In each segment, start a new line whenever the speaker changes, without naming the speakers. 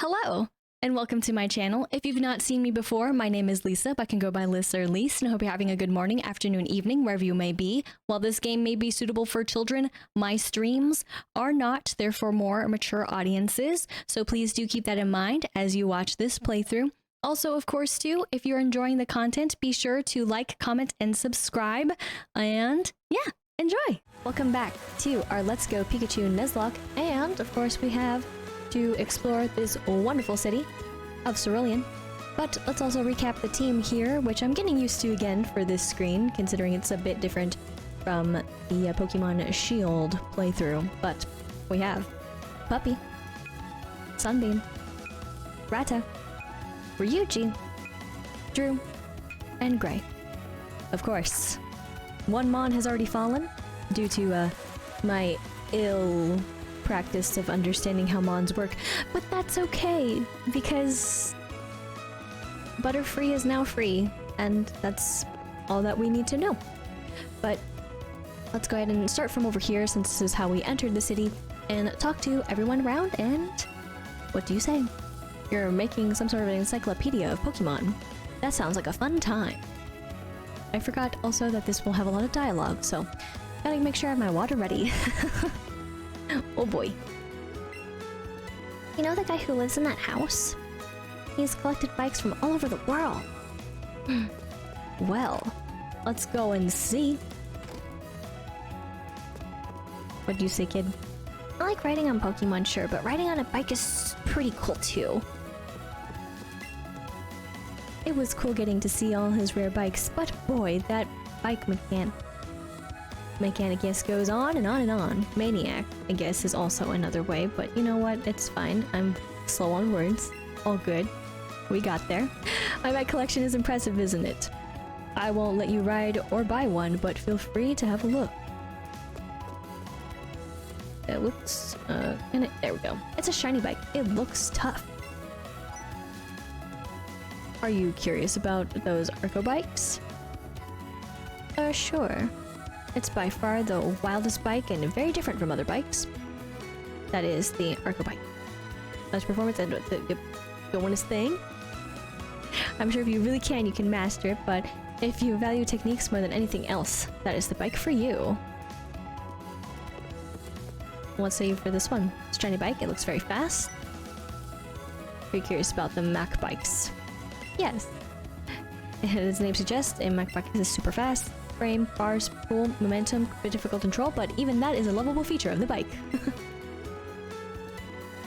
Hello, and welcome to my channel. If you've not seen me before, my name is Lisa, but can go by Lisa or Lise, and I hope you're having a good morning, afternoon, evening, wherever you may be. While this game may be suitable for children, my streams are not. They're for more mature audiences, so please do keep that in mind as you watch this playthrough. Also, of course, too, if you're enjoying the content, be sure to like, comment, and subscribe, and yeah, enjoy! Welcome back to our Let's Go Pikachu Nuzlocke, and of course we have to explore this wonderful city of Cerulean. But let's also recap the team here, which I'm getting used to again for this screen, considering it's a bit different from the Pokemon Shield playthrough. But we have Puppy, Sunbeam, Rata, Ryuji, Drew, and Gray. Of course, one Mon has already fallen due to my ill practice of understanding how Mons work, but that's okay because Butterfree is now free, and that's all that we need to know. But let's go ahead and start from over here, since this is how we entered the city, and talk to everyone around. And what do you say? You're making some sort of an encyclopedia of Pokemon. That sounds like a fun time. I forgot also that this will have a lot of dialogue, so gotta make sure I have my water ready. Oh boy.
You know the guy who lives in that house? He's collected bikes from all over the world.
Well, let's go and see. What do you say, kid?
I like riding on Pokemon, sure, but riding on a bike is pretty cool too.
It was cool getting to see all his rare bikes, but boy, that bike mechanic, yes, goes on and on and on. Maniac, I guess, is also another way, but you know what? It's fine. I'm slow on words. All good. We got there. My bike collection is impressive, isn't it? I won't let you ride or buy one, but feel free to have a look. It looks, there we go. It's a shiny bike. It looks tough. Are you curious about those Arco bikes? Sure. It's by far the wildest bike and very different from other bikes. That is the Arco bike. That's performance and the bonus thing. I'm sure if you really can, you can master it, but if you value techniques more than anything else, that is the bike for you. What say you for this one? It's a shiny bike, it looks very fast. Are you curious about the Mac bikes? Yes. As the name suggests, a Mac bike is super fast. Frame, bars, pull, momentum, bit difficult to control, but even that is a lovable feature of the bike.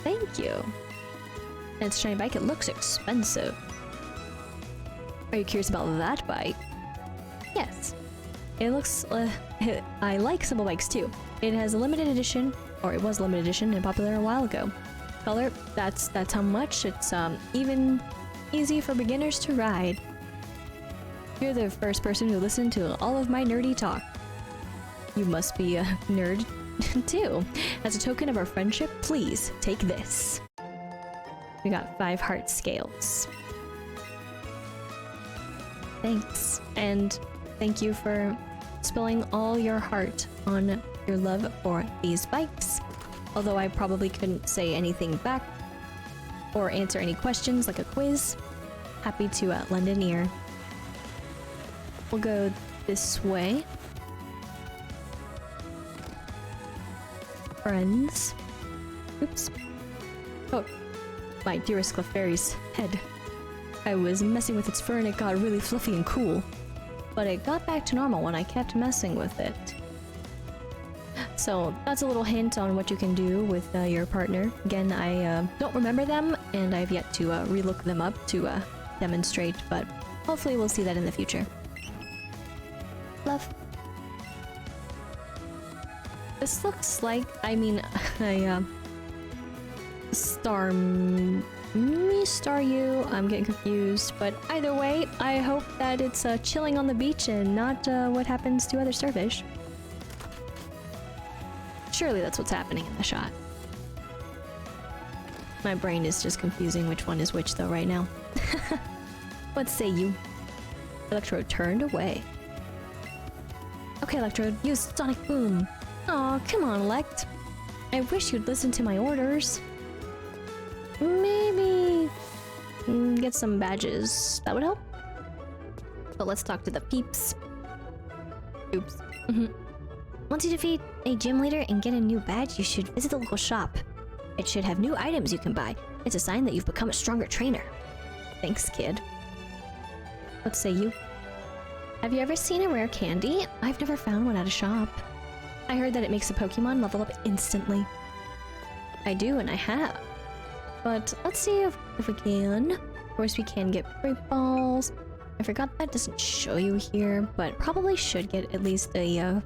Thank you. And it's a shiny bike, it looks expensive. Are you curious about that bike? Yes. It looks, I like simple bikes too. It has a limited edition, or it was limited edition and popular a while ago. Color, that's how much. It's even easy for beginners to ride. You're the first person who listened to all of my nerdy talk. You must be a nerd too. As a token of our friendship, please take this. We got 5 heart scales. Thanks. And thank you for spilling all your heart on your love for these bikes. Although I probably couldn't say anything back or answer any questions like a quiz. Happy to lend an ear. We'll go this way. Friends. Oops. Oh, my dearest Clefairy's head. I was messing with its fur and it got really fluffy and cool. But it got back to normal when I kept messing with it. So that's a little hint on what you can do with your partner. Again, I don't remember them, and I've yet to relook them up to demonstrate, but hopefully we'll see that in the future. Love. This looks like, I mean, star me, star you, I'm getting confused, but either way, I hope that it's chilling on the beach and not what happens to other starfish. Surely that's what's happening in the shot. My brain is just confusing which one is which though right now. What say you? Electrode turned away. Okay, Electrode, use Sonic Boom. Aw, come on, Elect. I wish you'd listen to my orders. Maybe
get some badges. That would help. But let's talk to the peeps.
Oops.
Once you defeat a gym leader and get a new badge, you should visit the local shop. It should have new items you can buy. It's a sign that you've become a stronger trainer.
Thanks, kid. What say you?
Have you ever seen a rare candy?
I've never found one at a shop. I heard that it makes a Pokemon level up instantly.
I do, and I have.
But let's see if we can. Of course, we can get Great Balls. I forgot that doesn't show you here, but probably should get at least a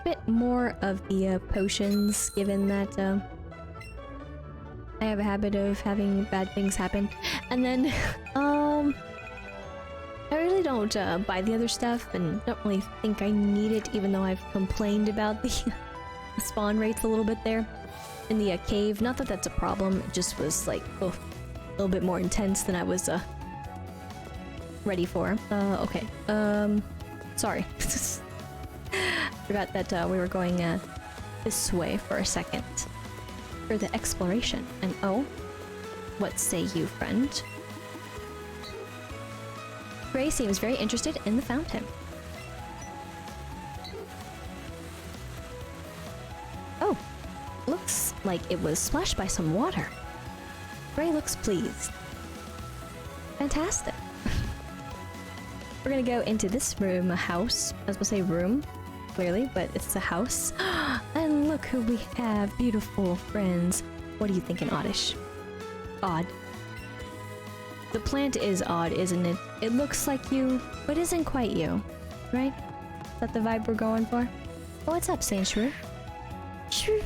bit more of the potions, given that I have a habit of having bad things happen. And then, I really don't buy the other stuff and don't really think I need it, even though I've complained about the spawn rates a little bit there in the cave. Not that that's a problem, it just was like, oh, a little bit more intense than I was ready for. Okay. Sorry. Forgot that we were going this way for a second. For the exploration. And oh, what say you, friend? Gray seems very interested in the fountain. Oh, looks like it was splashed by some water. Gray looks pleased. Fantastic. We're gonna go into this room, a house. I was gonna say room, clearly, but it's a house. And look who we have, beautiful friends. What are you thinking, Oddish? Odd. The plant is odd, isn't it? It looks like you, but isn't quite you, right? Is that the vibe we're going for? Oh, what's up, Sandshrew? Shrew.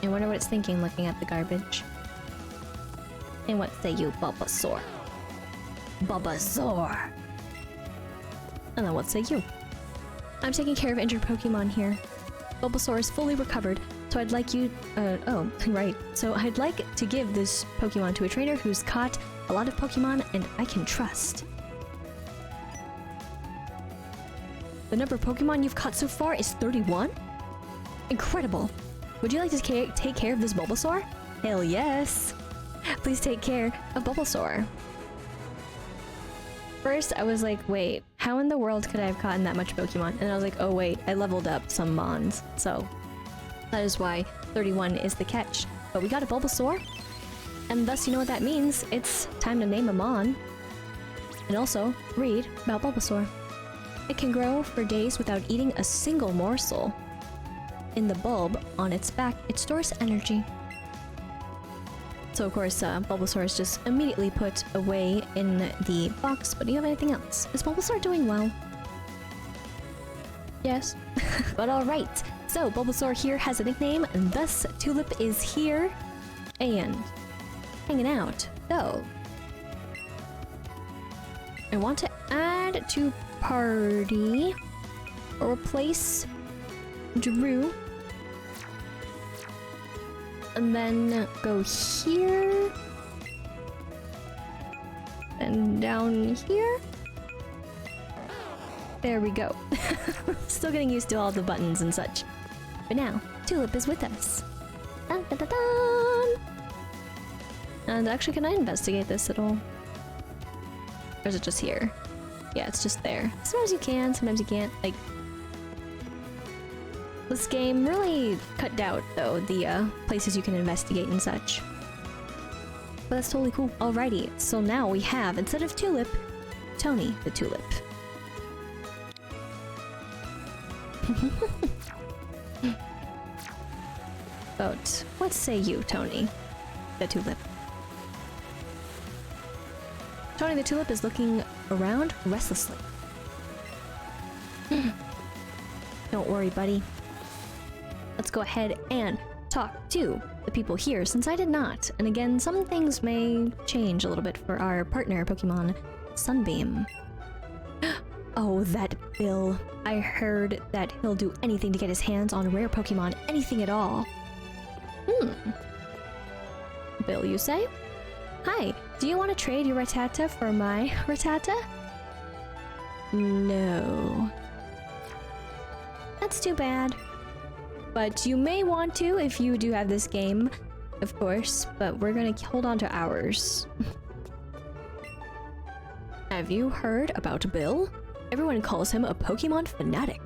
I wonder what it's thinking looking at the garbage. And what say you, Bulbasaur? Bulbasaur! And then what say you? I'm taking care of injured Pokemon here. Bulbasaur is fully recovered, so I'd like you, oh, right. So I'd like to give this Pokemon to a trainer who's caught a lot of Pokemon and I can trust. The number of Pokemon you've caught so far is 31? Incredible! Would you like to take care of this Bulbasaur? Hell yes! Please take care of Bulbasaur. First, I was like, wait, how in the world could I have caught that much Pokemon? And I was like, oh wait, I leveled up some Mons. So, that is why 31 is the catch. But we got a Bulbasaur, and thus you know what that means. It's time to name a Mon. And also, read about Bulbasaur. It can grow for days without eating a single morsel. In the bulb on its back, it stores energy. So of course, Bulbasaur is just immediately put away in the box, but do you have anything else? Is Bulbasaur doing well? Yes. But alright, so Bulbasaur here has a nickname, and thus Tulip is here and hanging out. So, I want to add to party or replace Drew. And then go here. And down here. There we go. Still getting used to all the buttons and such. But now, Tulip is with us. Dun, dun, dun, dun. And actually, can I investigate this at all? Or is it just here? Yeah, it's just there. Sometimes you can, sometimes you can't. Like, this game really cut out, though, the places you can investigate and such. But that's totally cool. Alrighty, so now we have, instead of Tulip, Tony the Tulip. But what say you, Tony the Tulip? Tony the Tulip is looking around restlessly. Don't worry, buddy. Let's go ahead and talk to the people here, since I did not. And again, some things may change a little bit for our partner Pokemon, Sunbeam. Oh, that Bill. I heard that he'll do anything to get his hands on rare Pokemon, anything at all. Bill, you say? Hi, do you want to trade your Rattata for my Rattata? No. That's too bad. But you may want to if you do have this game.
of course, but we're gonna hold on to ours. Have you heard about Bill? Everyone calls him a Pokemon fanatic.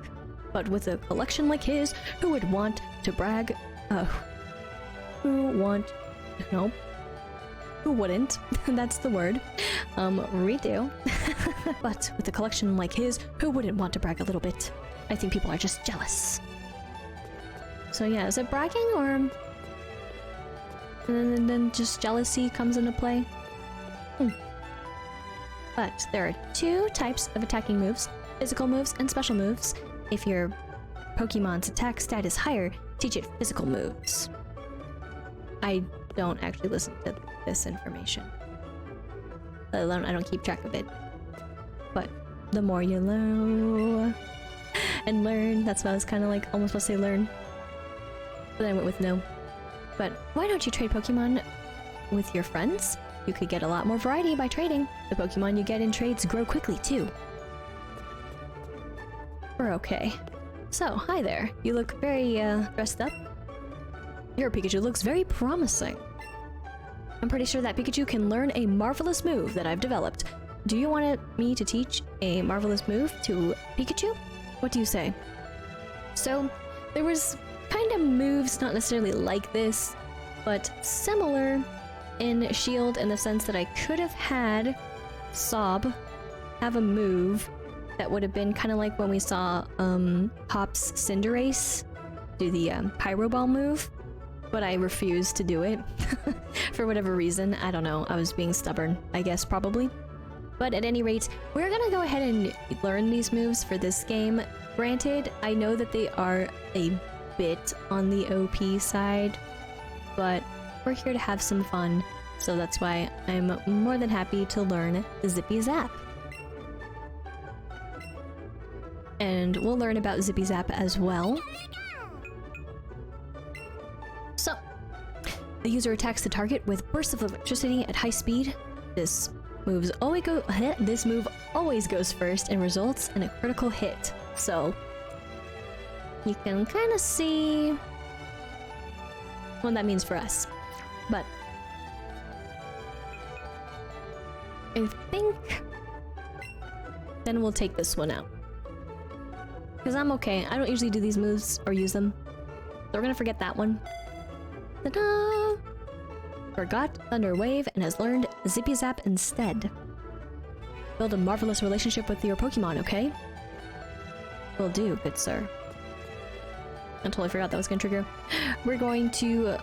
But with a collection like his, who would want to brag? Who wouldn't? That's the word. Redo. But with a collection like his, who wouldn't want to brag a little bit? I think people are just jealous. So yeah, is it bragging or... And then just jealousy comes into play? But there are two types of attacking moves, physical moves and special moves. If your Pokemon's attack stat is higher, teach it physical moves. I don't actually listen to this information. Let alone I don't keep track of it. But the more you know and learn, that's what I was kind of like almost supposed to say learn. But I went with no. But why don't you trade Pokemon with your friends? You could get a lot more variety by trading. The Pokemon you get in trades grow quickly too. We're okay. So, hi there. You look very, dressed up. Your Pikachu looks very promising. I'm pretty sure that Pikachu can learn a marvelous move that I've developed. Do you want me to teach a marvelous move to Pikachu? What do you say? So, there was kind of moves not necessarily like this, but similar in Shield in the sense that I could have had Sob have a move that would have been kind of like when we saw Hop's Cinderace do the Pyro Ball move, but I refused to do it for whatever reason. I don't know, I was being stubborn, I guess, probably. But at any rate, we're gonna go ahead and learn these moves for this game. Granted, I know that they are a bit on the OP side, but we're here to have some fun, so that's why I'm more than happy to learn Zippy Zap. And we'll learn about Zippy Zap as well. So, the user attacks the target with bursts of electricity at high speed. This move always goes first and results in a critical hit. So, you can kind of see what that means for us. But I think then we'll take this one out. Because I'm okay. I don't usually do these moves or use them. So we're gonna forget that one. Ta-da! Forgot Thunder Wave and has learned Zippy Zap instead. Build a marvelous relationship with your Pokemon, okay? Will do, good sir. I totally forgot that was gonna trigger. We're going to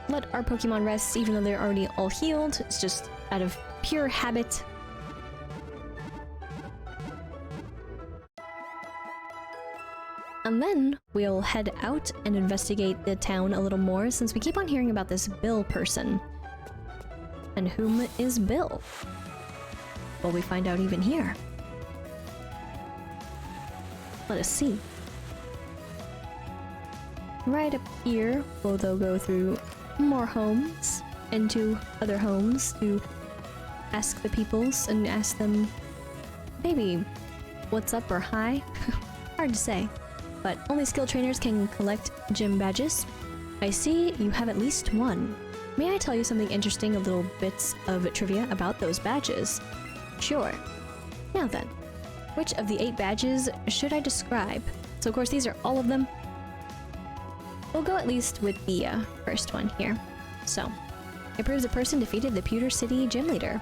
let our Pokemon rest even though they're already all healed. It's just out of pure habit. And then we'll head out and investigate the town a little more since we keep on hearing about this Bill person. And whom is Bill? Will we find out even here? Let us see. Right up here, we'll though go through more homes, into other homes to ask the peoples and ask them maybe what's up or hi. Hard to say, but only skilled trainers can collect gym badges. I see you have at least one. May I tell you something interesting, a little bits of trivia about those badges? Sure. Now then, which of the 8 badges should I describe? So of course these are all of them. We'll go at least with the first one here. So, it proves a person defeated the Pewter City gym leader.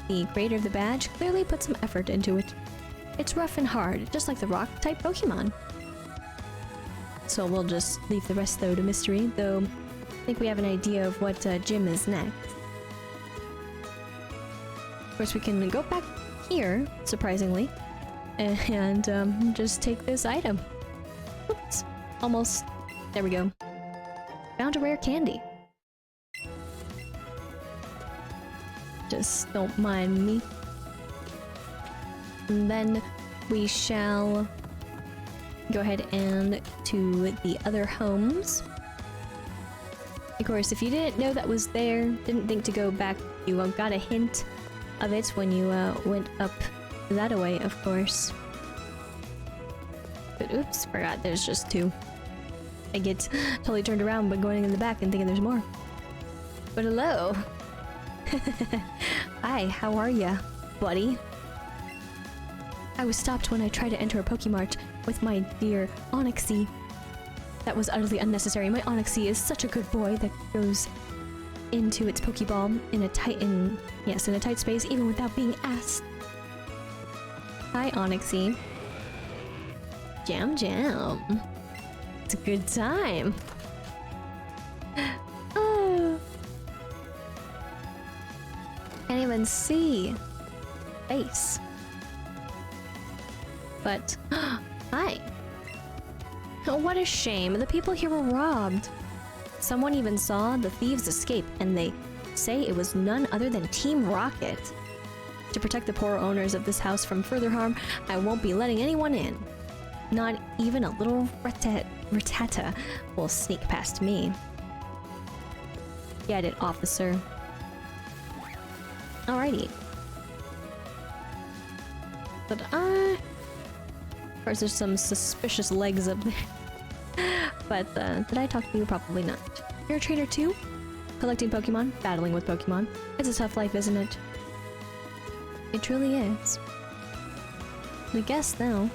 The creator of the badge clearly put some effort into it. It's rough and hard, just like the rock-type Pokemon. So we'll just leave the rest though to mystery, though I think we have an idea of what gym is next. Of course we can go back here, surprisingly, and just take this item. Oops, almost. There we go. Found a rare candy. Just don't mind me. And then we shall go ahead and to the other homes. Of course, if you didn't know that was there, didn't think to go back, you got a hint of it when you went up that way, of course. But oops, forgot there's just 2. I get totally turned around by going in the back and thinking there's more. But hello. Hi, how are ya, buddy? I was stopped when I tried to enter a Pokemart with my dear Onyxie. That was utterly unnecessary. My Onyxie is such a good boy that goes into its Pokeball in a tight space even without being asked. Hi, Onyxie. Jam jam. It's a good time. Oh. Can't even see face. But hi. Oh, what a shame. The people here were robbed. Someone even saw the thieves escape, and they say it was none other than Team Rocket. To protect the poor owners of this house from further harm, I won't be letting anyone in. Not even a little Rattata will sneak past me. Get it, officer. Alrighty. But of course, there's some suspicious legs up there. But did I talk to you? Probably not. You're a trainer too? Collecting Pokemon, battling with Pokemon. It's a tough life, isn't it? It truly is. I guess now,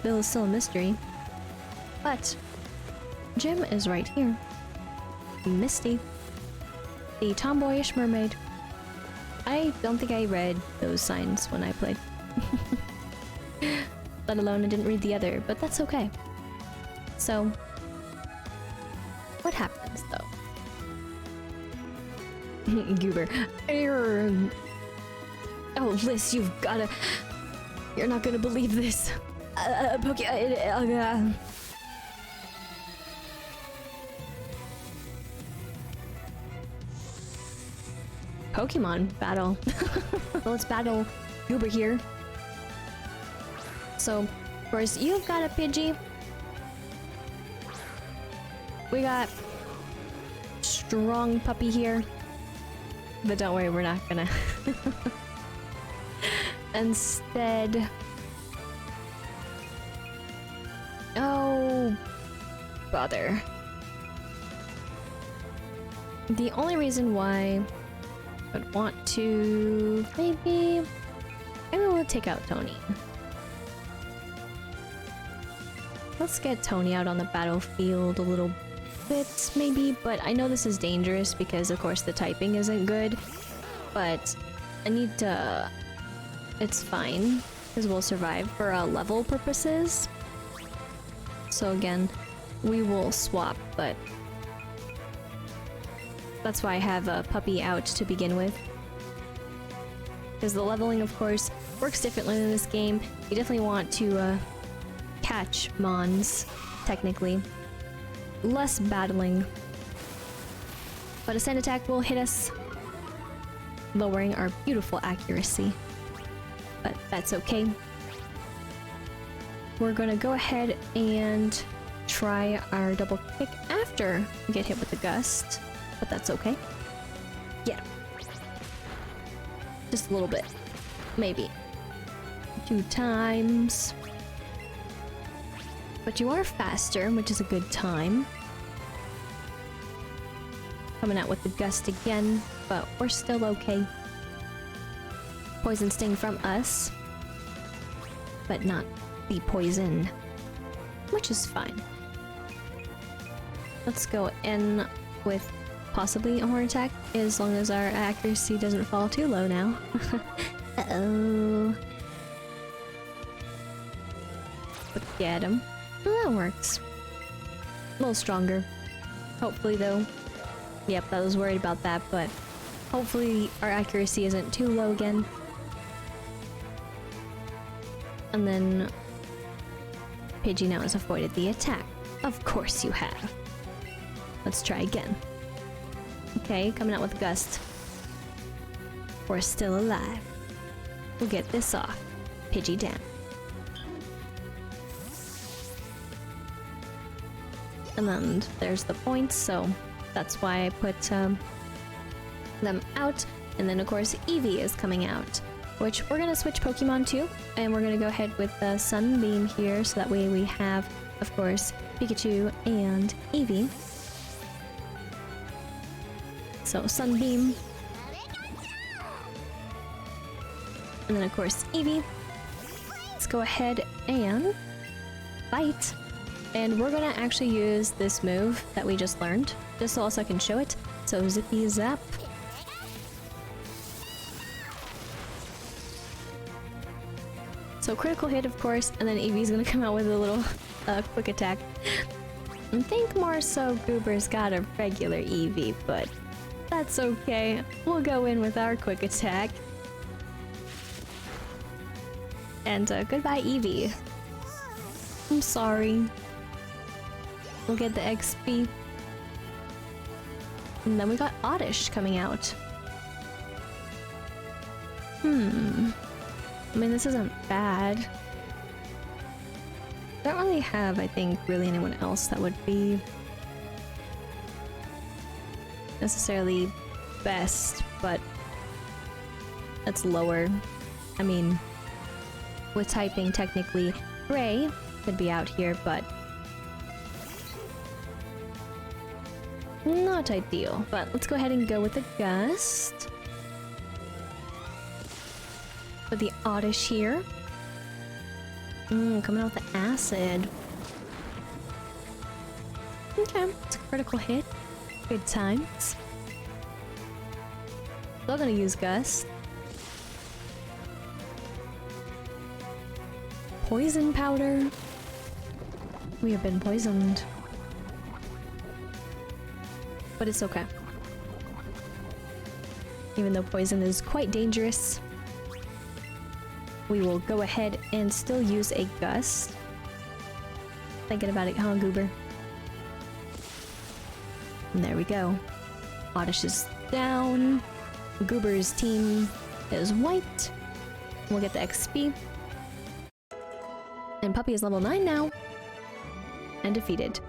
Bill is still a mystery. But Jim is right here. Misty, the tomboyish mermaid. I don't think I read those signs when I played. Let alone I didn't read the other, but that's okay. So, what happens though? Goober. Oh, Liz, you've gotta... You're not gonna believe this. Pokemon battle. Well, let's battle Goober here. So, of course, you've got a Pidgey. We got strong puppy here. But don't worry, we're not gonna. Instead... Oh, bother. The only reason why I would want to... Maybe we'll take out Tony. Let's get Tony out on the battlefield a little bit, maybe, but I know this is dangerous because, of course, the typing isn't good, but I need to... It's fine, because we'll survive for level purposes. So again, we will swap, but that's why I have a puppy out to begin with. Because the leveling, of course, works differently in this game. You definitely want to catch Mons, technically. Less battling. But a sand attack will hit us, lowering our beautiful accuracy. But that's okay. We're gonna go ahead and try our double kick after we get hit with the gust. But that's okay. Yeah. Just a little bit. Maybe. 2 times. But you are faster, which is a good time. Coming out with the gust again, but we're still okay. Poison sting from us, but not the poison, which is fine. Let's go in with possibly a horn attack, as long as our accuracy doesn't fall too low now. Uh-oh. But get him. Well, that works. A little stronger. Hopefully, though. Yep, I was worried about that, but hopefully our accuracy isn't too low again. And then Pidgey now has avoided the attack. Of course you have. Let's try again. Okay, coming out with a gust. We're still alive. We'll get this off. Pidgey down. And then there's the points, so that's why I put them out. And then of course Eevee is coming out, which we're gonna switch Pokemon to, and we're gonna go ahead with the Sunbeam here, so that way we have, of course, Pikachu and Eevee. So Sunbeam. And then of course Eevee. Let's go ahead and fight. And we're gonna actually use this move that we just learned, just so also I can show it. So Zippy Zap. So critical hit, of course, and then Eevee's gonna come out with a little quick attack. I think more so Goober's got a regular Eevee, but that's okay. We'll go in with our quick attack. And goodbye, Eevee. I'm sorry. We'll get the XP. And then we got Oddish coming out. I mean, this isn't bad. Don't really have, I think, really anyone else that would be necessarily best, but that's lower. I mean, with typing, technically, Gray could be out here, but not ideal. But let's go ahead and go with the Gust. With the Oddish here. Coming out with the Acid. Okay, it's a critical hit. Good times. Still gonna use Gust. Poison Powder. We have been poisoned. But it's okay. Even though poison is quite dangerous, we will go ahead and still use a Gust. Thinking about it, huh, Goober? And there we go. Oddish is down. Goober's team is wiped. We'll get the XP. And Puppy is level 9 now. And defeated.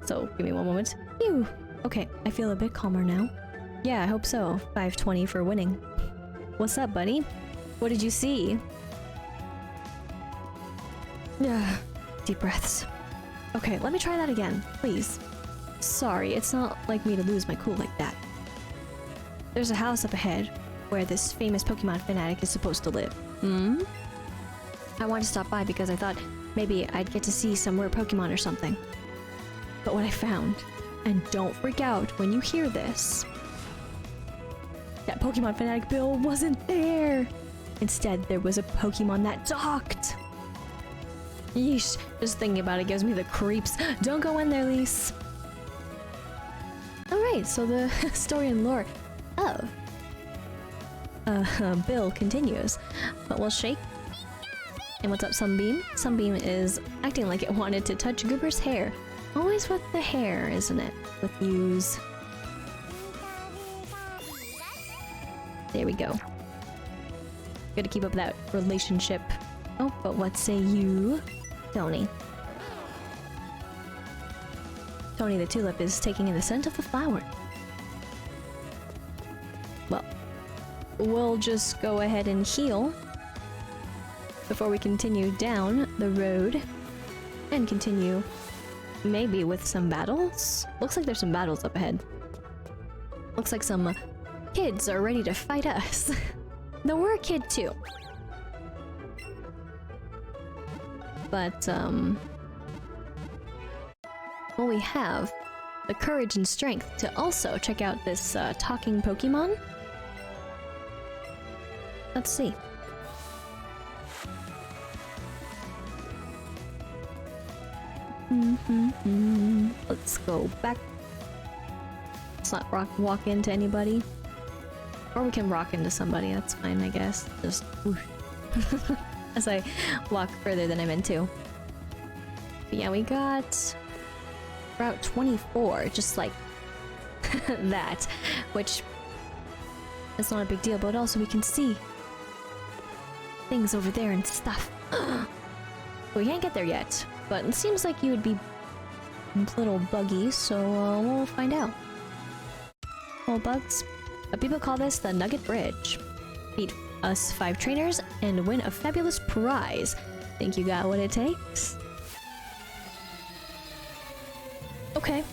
So, give me one moment. Phew! Okay, I feel a bit calmer now. Yeah, I hope so. 520 for winning. What's up, buddy? What did you see? Yeah, deep breaths. Okay, let me try that again, please. Sorry, it's not like me to lose my cool like that. There's a house up ahead where this famous Pokemon fanatic is supposed to live. I wanted to stop by because I thought maybe I'd get to see some rare Pokemon or something. But what I found, and don't freak out when you hear this, that Pokemon fanatic Bill wasn't there! Instead, there was a Pokemon that talked! Yeesh, just thinking about it gives me the creeps. Don't go in there, Lise. Alright, so the story and lore of Bill continues. But we'll shake. And what's up, Sunbeam? Sunbeam is acting like it wanted to touch Goober's hair. Always with the hair, isn't it? With yous. There we go. Gotta keep up that relationship. Oh, but what say you, Tony? Tony the Tulip is taking in the scent of the flower. Well, we'll just go ahead and heal before we continue down the road and continue maybe with some battles. Looks like there's some battles up ahead. Looks like some kids are ready to fight us. Though we're a kid too. But, well, we have the courage and strength to also check out this talking Pokemon. Let's see. Let's go back. Let's not walk into anybody. Or we can rock into somebody, that's fine, I guess. Just whoosh. As I walk further than I meant to. But yeah, we got Route 24, just like that, which is not a big deal, but also we can see things over there and stuff. We can't get there yet, but it seems like you would be a little buggy, so we'll find out. Little bugs. But people call this the Nugget Bridge. Beat us 5 trainers and win a fabulous prize. Think you got what it takes? Okay.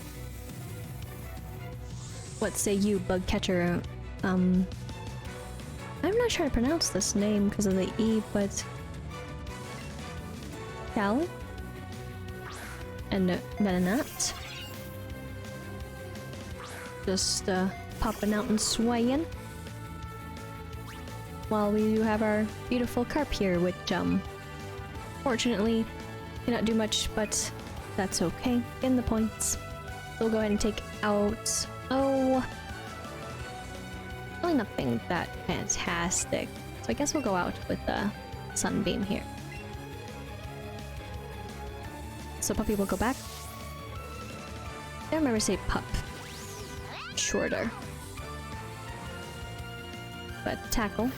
What say you, bug catcher? I'm not sure how to pronounce this name because of the E, but Cal and Venonat. Just popping out and swaying. While we do have our beautiful carp here, which fortunately cannot do much, but that's okay. In the points. So we'll go ahead and take out. Oh, really nothing that fantastic. So I guess we'll go out with the sunbeam here. So Puppy will go back. I don't remember to say pup. Shorter. But tackle.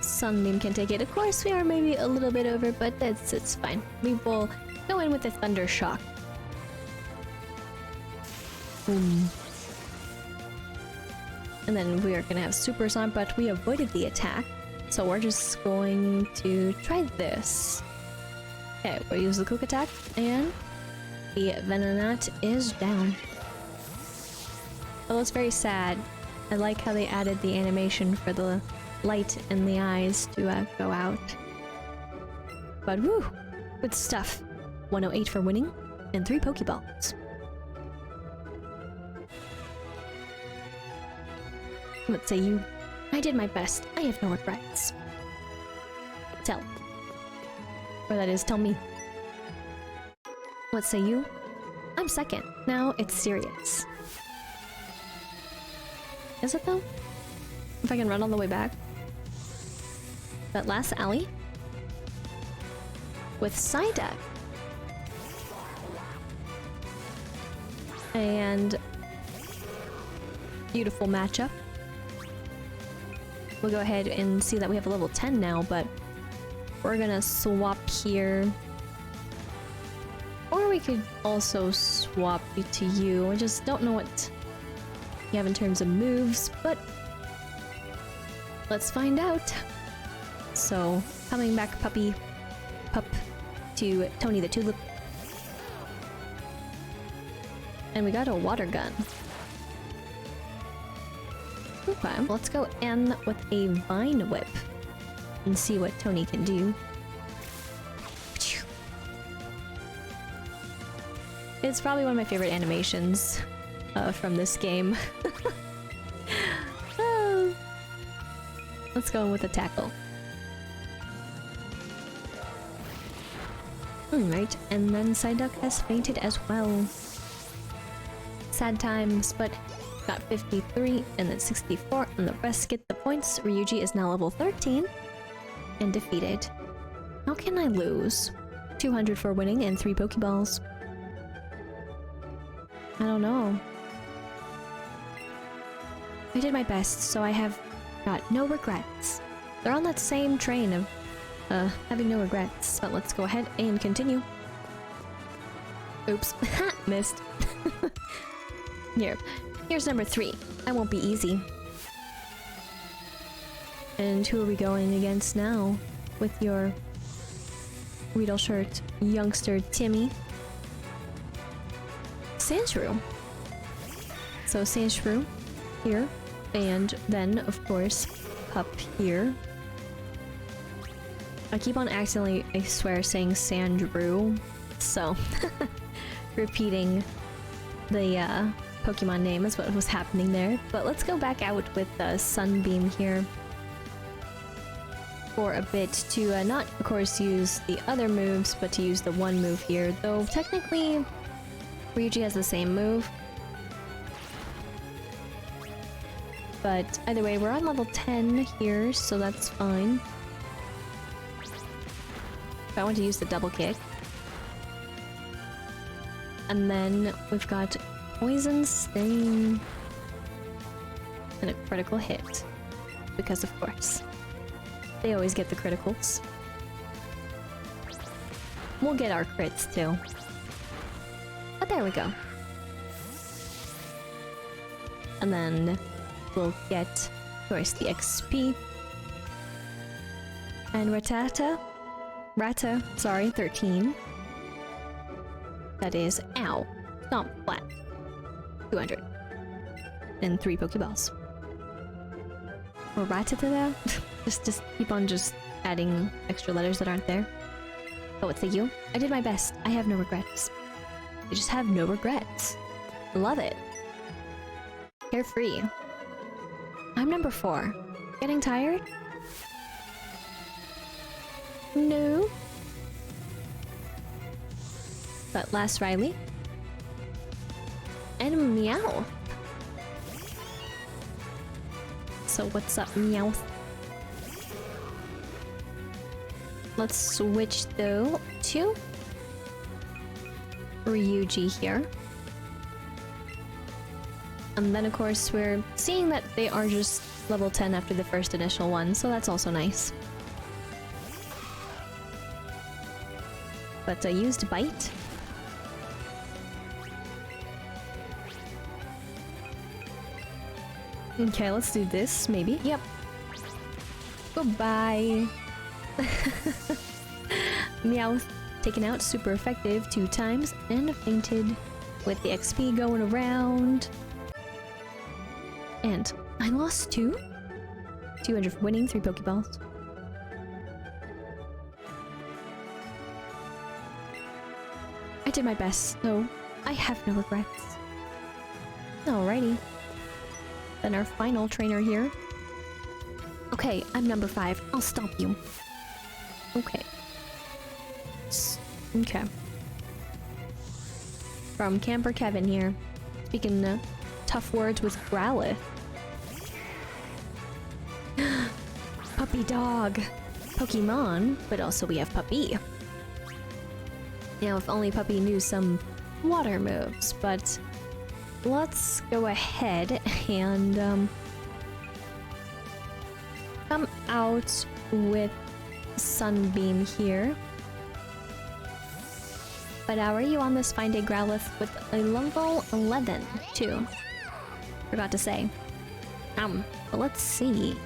Sunbeam can take it. Of course, we are maybe a little bit over, but it's fine. We will go in with a thunder shock. Boom. And then we are gonna have super sonic, but we avoided the attack, so we're just going to try this. Okay, we'll use the quick attack, and the Venonat is down. Although it's very sad. I like how they added the animation for the light in the eyes to go out. But woo! Good stuff. 108 for winning, and 3 Pokeballs. What say you? I did my best. I have no regrets. Tell. Or that is, tell me. What say you? I'm second. Now it's serious. Is it though? If I can run all the way back. That last alley? With Psyduck. And beautiful matchup. We'll go ahead and see that we have a level 10 now, but we're gonna swap here. Or we could also swap to you. I just don't know what you have in terms of moves, but let's find out. So, coming back pup to Tony the Tulip. And we got a water gun. Okay, let's go in with a Vine Whip and see what Tony can do. It's probably one of my favorite animations from this game. Let's go in with a tackle. Alright, and then Psyduck has fainted as well. Sad times, but got 53 and then 64, and the rest get the points. Ryuji is now level 13 and defeated. How can I lose? 200 for winning and 3 Pokeballs. I don't know. I did my best, so I have got no regrets. They're on that same train of having no regrets, but let's go ahead and continue. Oops, missed. Here's number 3. I won't be easy. And who are we going against now? With your Weedle shirt, youngster Timmy. Sandshrew. So Sandshrew here, and then of course Pup here. I keep on accidentally, I swear, saying Sandshrew, so repeating the Pokemon name is what was happening there. But let's go back out with the Sunbeam here for a bit to not, of course, use the other moves, but to use the one move here. Though technically, Ryuji has the same move. But either way, we're on level 10 here, so that's fine. If I want to use the double kick. And then we've got Poison Sting. And a critical hit. Because of course. They always get the criticals. We'll get our crits too. But there we go. And then we'll get, of course, the XP. And Rata, sorry, 13. That is, ow, stomp flat. 200. And 3 Pokeballs. Or Rattata? just keep on just adding extra letters that aren't there. Oh, it's a U? I did my best. I have no regrets. I just have no regrets. Love it. Carefree. I'm number 4. Getting tired? No. But last Riley. And Meow. So what's up, Meow? Let's switch though to Ryuji here. And then of course we're seeing that they are just level 10 after the first initial one, so that's also nice. But I used Bite. Okay, let's do this, maybe. Yep. Goodbye. Meowth taken out, super effective 2 times, and fainted with the XP going around. And I lost 2. 200 for winning, 3 Pokeballs. I did my best, so I have no regrets. Alrighty. Then our final trainer here. Okay, I'm number 5. I'll stomp you. Okay. Okay. From Camper Kevin here. Speaking tough words with Growlithe. Puppy dog. Pokemon, but also we have Puppy. Now, if only Puppy knew some water moves, but let's go ahead and come out with Sunbeam here. But how are you on this Fine Day Growlithe with a level 11 too? Forgot to say. But let's see.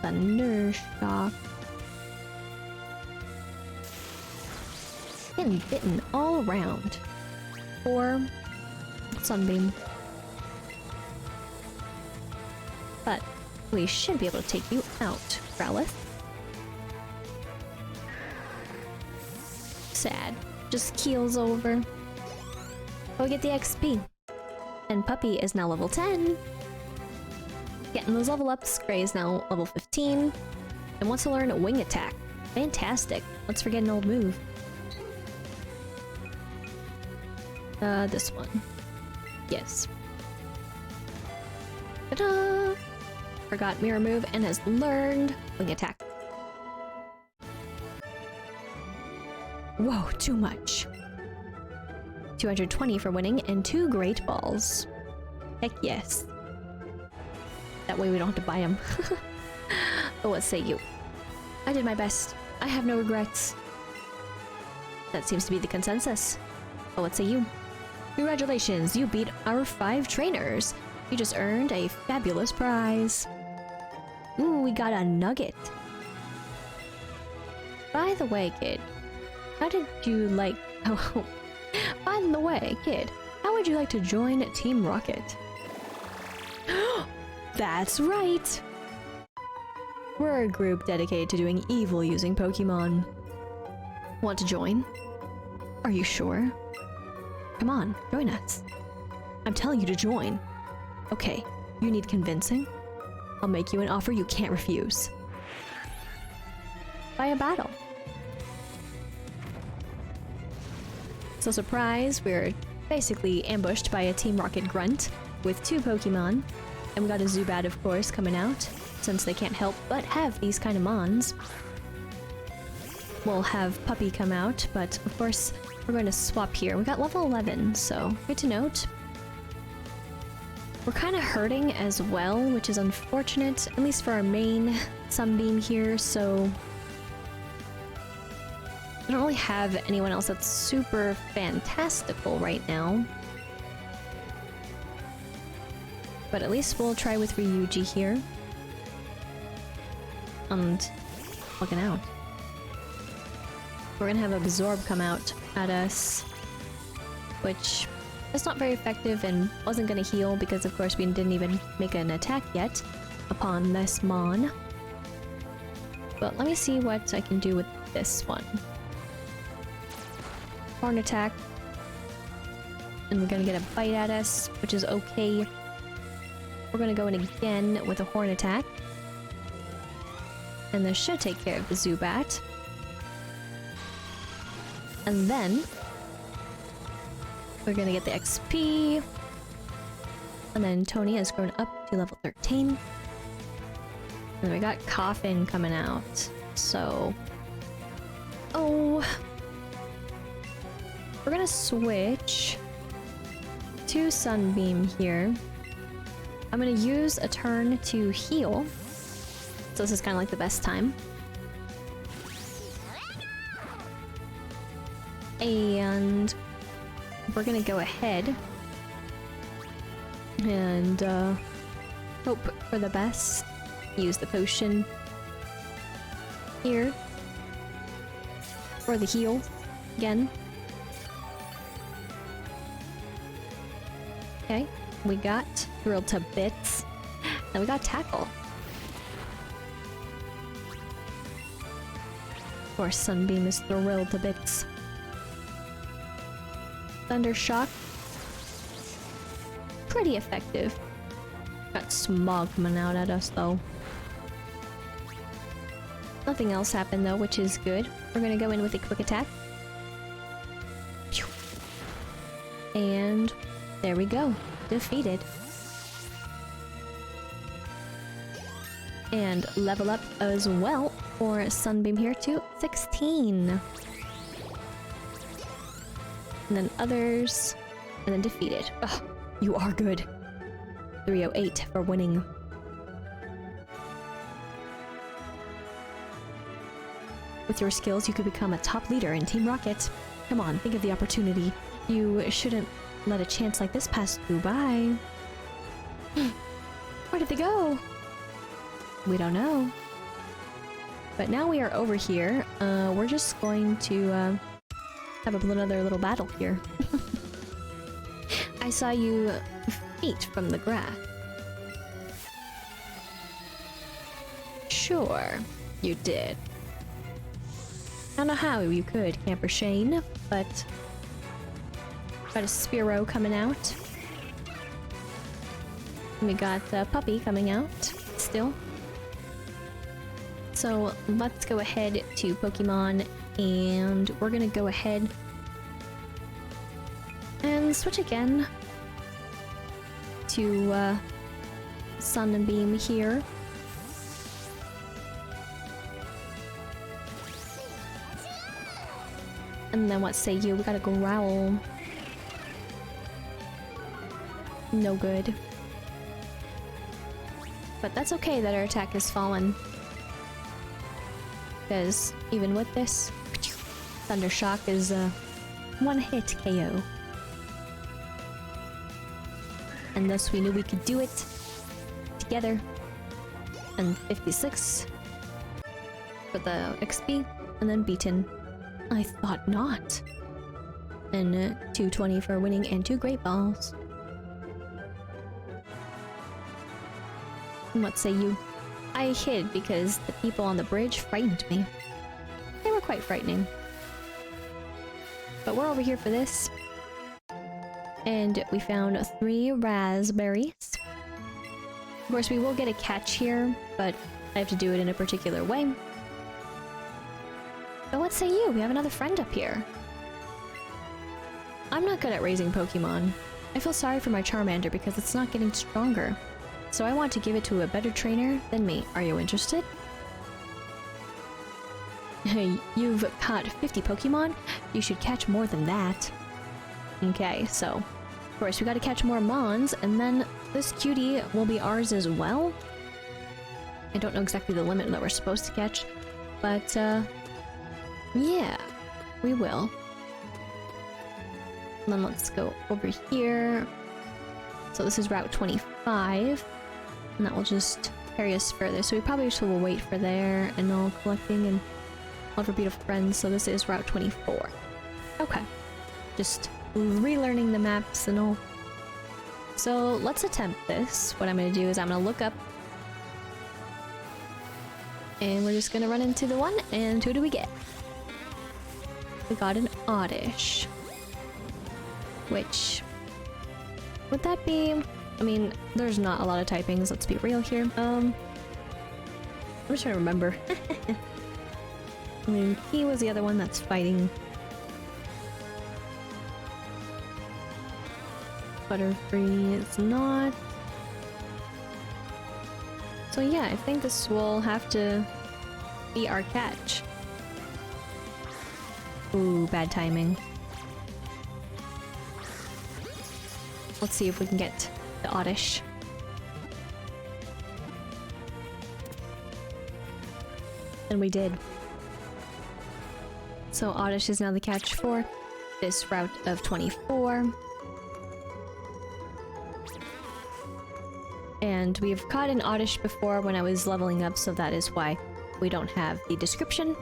Thunder Shock. Getting bitten all around. 4 Sunbeam. But we should be able to take you out, Growlithe. Sad. Just keels over. Go get the XP. And Puppy is now level 10. Getting those level ups. Gray is now level 15. And wants to learn a Wing Attack. Fantastic. Let's forget an old move. This one. Yes. Ta-da! Forgot Mirror Move and has learned Wing Attack. Whoa, too much. 220 for winning and 2 Great Balls. Heck yes. That way we don't have to buy them. But what say you? I did my best. I have no regrets. That seems to be the consensus. But what say you? Congratulations, you beat our 5 trainers. You just earned a fabulous prize. Ooh, we got a nugget. By the way, kid, how did you like... Oh, by the way, kid, how would you like to join Team Rocket? That's right! We're a group dedicated to doing evil using Pokemon. Want to join? Are you sure? Come on, join us. I'm telling you to join. Okay, you need convincing? I'll make you an offer you can't refuse. By a battle. So surprise, we're basically ambushed by a Team Rocket Grunt with 2 Pokemon. And we got a Zubat, of course, coming out, since they can't help but have these kind of mons. We'll have Puppy come out, but of course, we're going to swap here. We got level 11, so good to note. We're kind of hurting as well, which is unfortunate, at least for our main Sunbeam here, so... I don't really have anyone else that's super fantastical right now. But at least we'll try with Ryuji here. And looking out. We're gonna have Absorb come out at us, which It's not very effective and wasn't gonna heal because of course we didn't even make an attack yet upon this Mon. But let me see what I can do with this one. Horn attack. And we're gonna get a bite at us, which is okay. We're gonna go in again with a horn attack. And this should take care of the Zubat. And then we're gonna get the XP. And then Tony has grown up to level 13. And we got Coffin coming out. So... oh... we're gonna switch to Sunbeam here. I'm gonna use a turn to heal. So this is kind of like the best time. And we're gonna go ahead and hope for the best. Use the potion here for the heal again. Okay, we got Thrilled to Bits, and we got Tackle. Of course, Sunbeam is thrilled to bits. Thunder Shock. Pretty effective. Got Smog coming out at us, though. Nothing else happened, though, which is good. We're gonna go in with a Quick Attack. And there we go. Defeated. And level up as well for Sunbeam here to 16. And then others. And then defeated. Ugh, you are good. 308 for winning. With your skills, you could become a top leader in Team Rocket. Come on, think of the opportunity. You shouldn't let a chance like this pass you by. Where did they go? We don't know. But now we are over here. We're just going to have another little battle here. I saw you feet from the grass. Sure, you did. I don't know how you could, Camper Shane, but got a Spearow coming out. And we got a Puppy coming out still. So let's go ahead to Pokemon, and we're gonna go ahead and switch again to Sunbeam here. And then what say you? We got a Growl. No good. But that's okay that our attack has fallen. Because even with this, Thunder Shock is a one-hit KO. And thus we knew we could do it together. And 56 for the XP, and then beaten. I thought not. And 220 for winning, and 2 Great Balls. And what say you? I hid because the people on the bridge frightened me. They were quite frightening. But we're over here for this. And we found 3 raspberries. Of course, we will get a catch here, but I have to do it in a particular way. But what say you? We have another friend up here. I'm not good at raising Pokemon. I feel sorry for my Charmander because it's not getting stronger. So I want to give it to a better trainer than me. Are you interested? Hey, you've caught 50 Pokemon? You should catch more than that. Okay, so of course we gotta catch more Mons, and then this cutie will be ours as well. I don't know exactly the limit that we're supposed to catch, but yeah, we will. And then let's go over here. So this is Route 25. And that will just carry us further. So we probably just will wait for there and all collecting and all of our beautiful friends. So this is Route 24. Okay. Just relearning the maps and all. So let's attempt this. What I'm gonna do is I'm gonna look up. And we're just gonna run into the one, and who do we get? We got an Oddish. Which... would that be... I mean, there's not a lot of typings, let's be real here. I'm just trying to remember. I mean, he was the other one that's fighting. Butterfree is not. So yeah, I think this will have to be our catch. Ooh, bad timing. Let's see if we can get the Oddish. And we did. So Oddish is now the catch for this route of 24. And we've caught an Oddish before when I was leveling up, so that is why we don't have the description.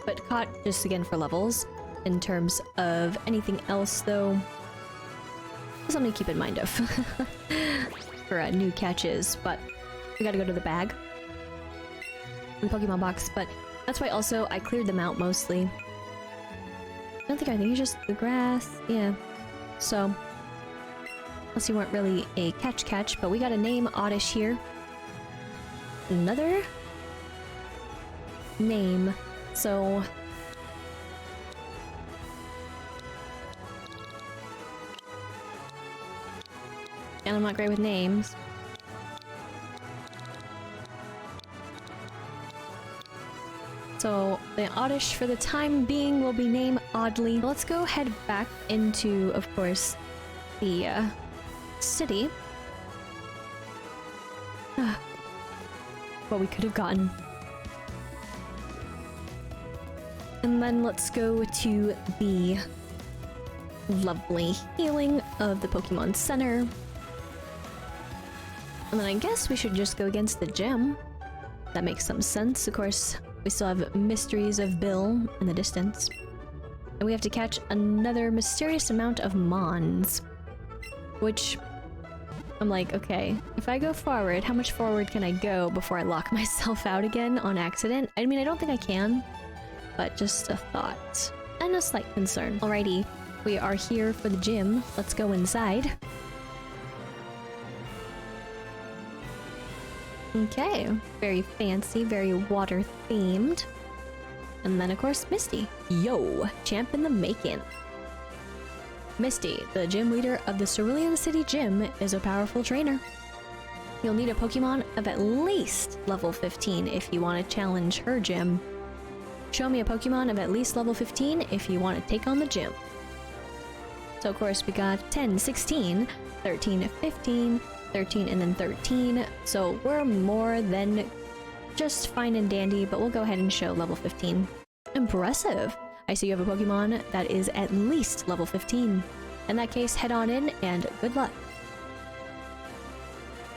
But caught just again for levels. In terms of anything else though, something to keep in mind of for new catches. But we gotta go to the bag, the Pokemon box, but that's why also I cleared them out mostly. I think it's just the grass, yeah. So unless you weren't really a catch, but we got a name Oddish here. Another name, so and I'm not great with names. So the Oddish for the time being will be named Oddly. Let's go head back into, of course, the city. What we could have gotten. And then let's go to the lovely healing of the Pokemon Center. And then I guess we should just go against the gym. That makes some sense. Of course, we still have Mysteries of Bill in the distance. And we have to catch another mysterious amount of Mons. Which, I'm like, okay, if I go forward, how much forward can I go before I lock myself out again on accident? I mean, I don't think I can, but just a thought. And a slight concern. Alrighty, we are here for the gym. Let's go inside. Okay, very fancy, very water themed. And then of course Misty. Yo, champ in the making. Misty, the gym leader of the Cerulean City gym, is a powerful trainer. You'll need a Pokemon of at least level 15 if you want to challenge her gym. Show me a Pokemon of at least level 15 if you want to take on the gym. So of course we got 10, 16, 13, 15, 13, and then 13. So we're more than just fine and dandy, but we'll go ahead and show level 15. Impressive! I see you have a Pokemon that is at least level 15. In that case, head on in and good luck.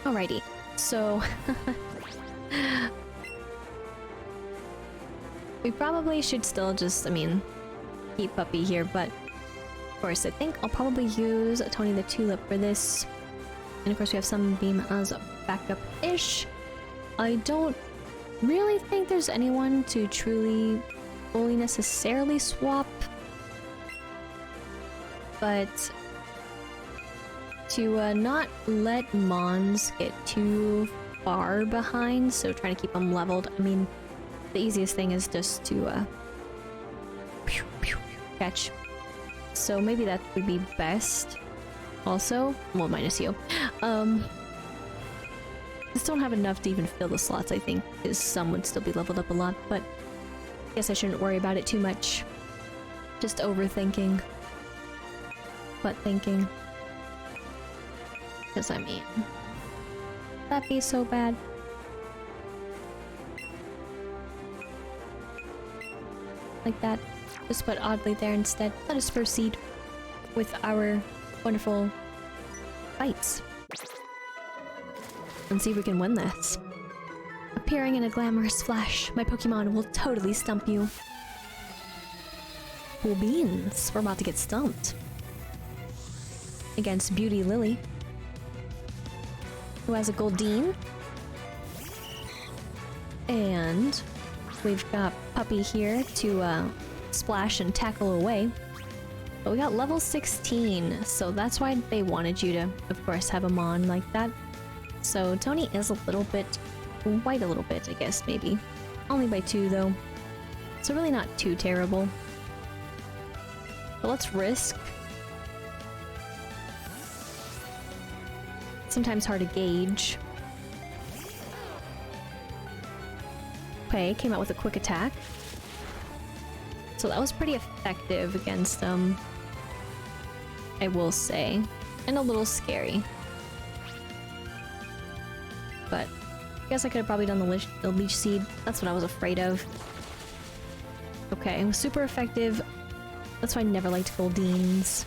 Alrighty, so we probably should still just, I mean, keep Puppy here, but of course I think I'll probably use Tony the Tulip for this. And of course we have Sunbeam as backup-ish. I don't really think there's anyone to truly fully necessarily swap, but to not let Mons get too far behind, so trying to keep them leveled. I mean, the easiest thing is just to catch. So maybe that would be best. Also, well, minus you. Just don't have enough to even fill the slots, I think, because some would still be leveled up a lot, but I guess I shouldn't worry about it too much. Just overthinking. But thinking. Because I mean, that'd be so bad. Like that. Just put Oddly there instead. Let us proceed with our wonderful fights. And see if we can win this. Appearing in a glamorous flash, my Pokemon will totally stump you. Cool beans. We're about to get stumped. Against Beauty Lily, who has a Goldeen. And we've got Puppy here to splash and tackle away. But we got level 16, so that's why they wanted you to, of course, have him on like that. So Tony is a little bit, quite a little bit, I guess, maybe. Only by 2, though. So really not too terrible. But let's risk. Sometimes hard to gauge. Okay, came out with a quick attack. So that was pretty effective against them, I will say. And a little scary. But I guess I could have probably done the leech seed. That's what I was afraid of. Okay, it was super effective. That's why I never liked Goldeens.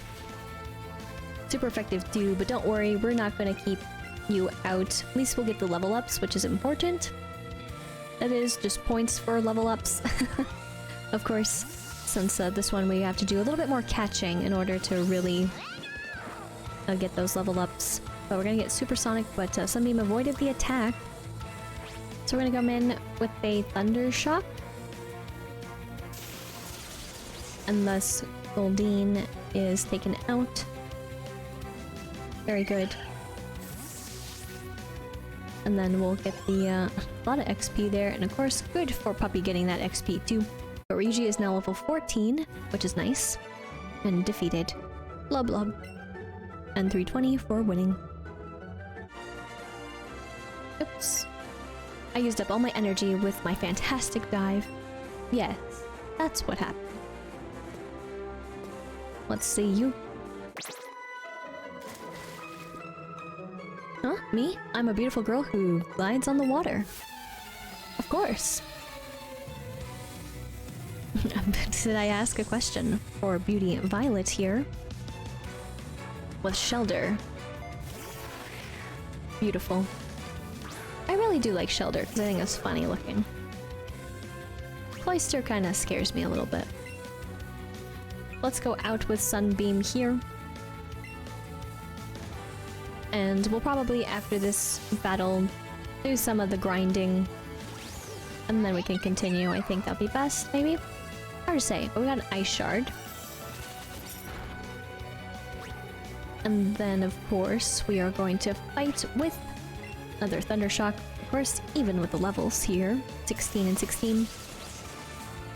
Super effective too, but don't worry, we're not gonna keep you out. At least we'll get the level ups, which is important. That is just points for level ups. Of course, since this one we have to do a little bit more catching in order to really get those level ups. But we're gonna get Supersonic, but Sunbeam avoided the attack. So we're gonna come in with a Thunder Shock. And thus Goldeen is taken out. Very good. And then we'll get the a lot of XP there, and of course good for Puppy getting that XP too. But Ryuji is now level 14, which is nice. And defeated. Blub blub. And 320 for winning. Oops. I used up all my energy with my fantastic dive. Yes, that's what happened. Let's see you. Huh? Me? I'm a beautiful girl who glides on the water. Of course. Did I ask a question for Beauty Violet here? With Shelter. Beautiful. I really do like Shelter because I think it's funny looking. Cloyster kind of scares me a little bit. Let's go out with Sunbeam here. And we'll probably, after this battle, do some of the grinding. And then we can continue. I think that'll be best, maybe? Hard to say, but we got an Ice Shard. And then, of course, we are going to fight with another Thunder Shock. Of course, even with the levels here, 16 and 16.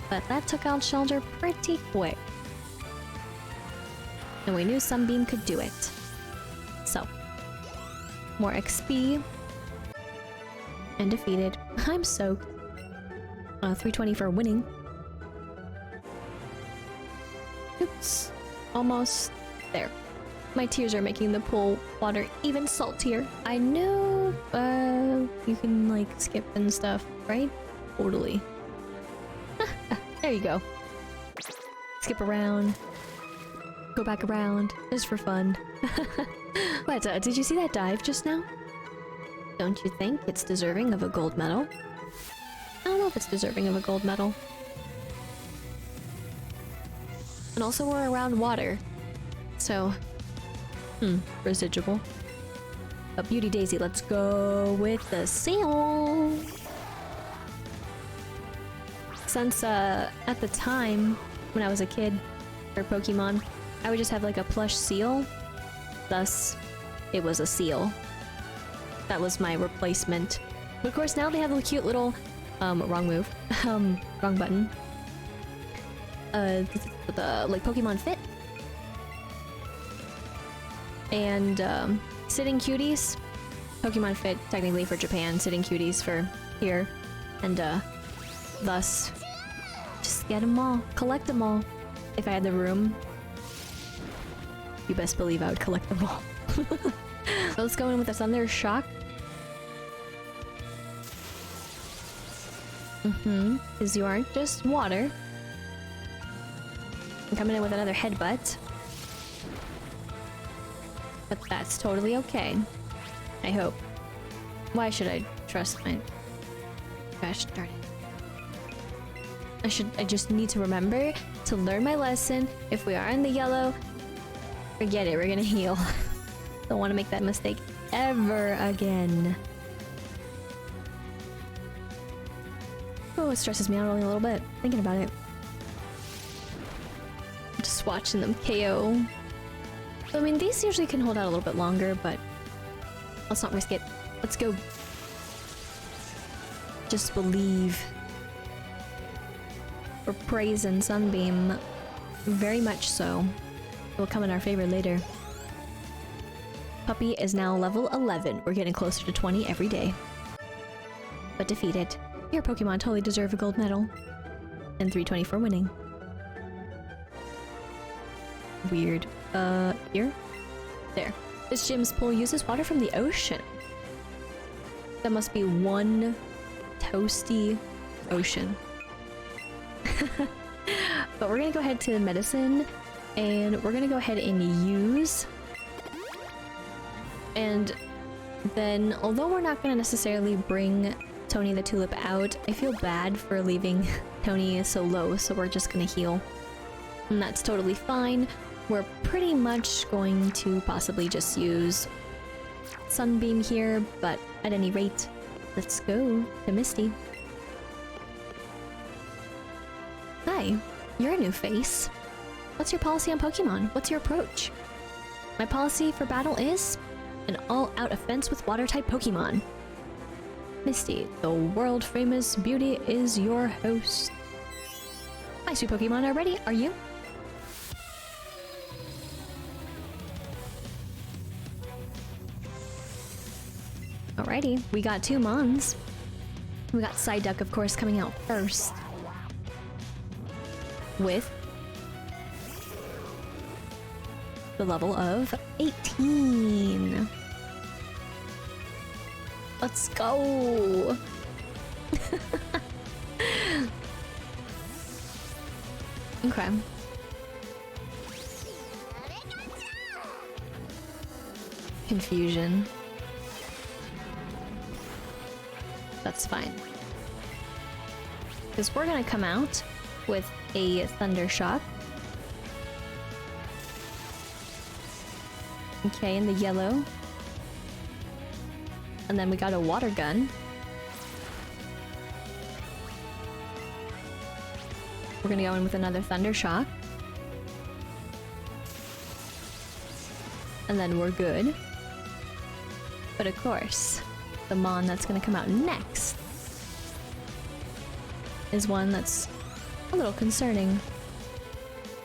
But that took out Shelter pretty quick. And we knew Sunbeam could do it. So, more XP. And defeated. I'm soaked. 320 for winning. Oops. Almost there. My tears are making the pool water even saltier. I know you can like skip and stuff, right? Totally. There you go. Skip around. Go back around. Just for fun. But did you see that dive just now? Don't you think it's deserving of a gold medal? I don't know if it's deserving of a gold medal. And also we're around water. So, residual. But Beauty Daisy, let's go with the seal. Since at the time when I was a kid for Pokemon, I would just have like a plush seal. Thus, it was a seal. That was my replacement. But of course now they have a cute little wrong move. Wrong button. The like Pokemon Fit. And Sitting Cuties. Pokemon Fit technically for Japan, Sitting Cuties for here. And thus just get them all. Collect them all. If I had the room. You best believe I would collect them all. So let's go in with a Thunder Shock. Because you aren't just water. I'm coming in with another Headbutt. But that's totally okay. I hope. Why should I trust my... Gosh darn it. I just need to remember to learn my lesson. If we are in the yellow, forget it, we're gonna heal. Don't want to make that mistake ever again. Oh, it stresses me out only a little bit, thinking about it. Just watching them KO. I mean, these usually can hold out a little bit longer, but let's not risk it. Let's go. Just believe. We're praising Sunbeam. Very much so. It will come in our favor later. Puppy is now level 11. We're getting closer to 20 every day. But defeated. Your Pokemon totally deserve a gold medal. And 320 for winning. Weird. Here? There. This gym's pool uses water from the ocean. That must be one toasty ocean. But we're gonna go ahead to medicine, and we're gonna go ahead and use. And then, although we're not gonna necessarily bring Tony the Tulip out, I feel bad for leaving Tony so low, so we're just gonna heal. And that's totally fine. We're pretty much going to possibly just use Sunbeam here, but at any rate, let's go to Misty. Hi, you're a new face. What's your policy on Pokemon? What's your approach? My policy for battle is an all-out offense with water-type Pokemon. Misty, the world-famous beauty, is your host. My sweet Pokemon are ready, are you? Alrighty, we got two Mons. We got Psyduck, of course, coming out first. With the level of 18. Let's go! Okay. Confusion. That's fine. Because we're gonna come out with a Thunder Shock. Okay, in the yellow. And then we got a Water Gun. We're gonna go in with another Thunder Shock. And then we're good. But of course, the Mon that's gonna come out next is one that's a little concerning.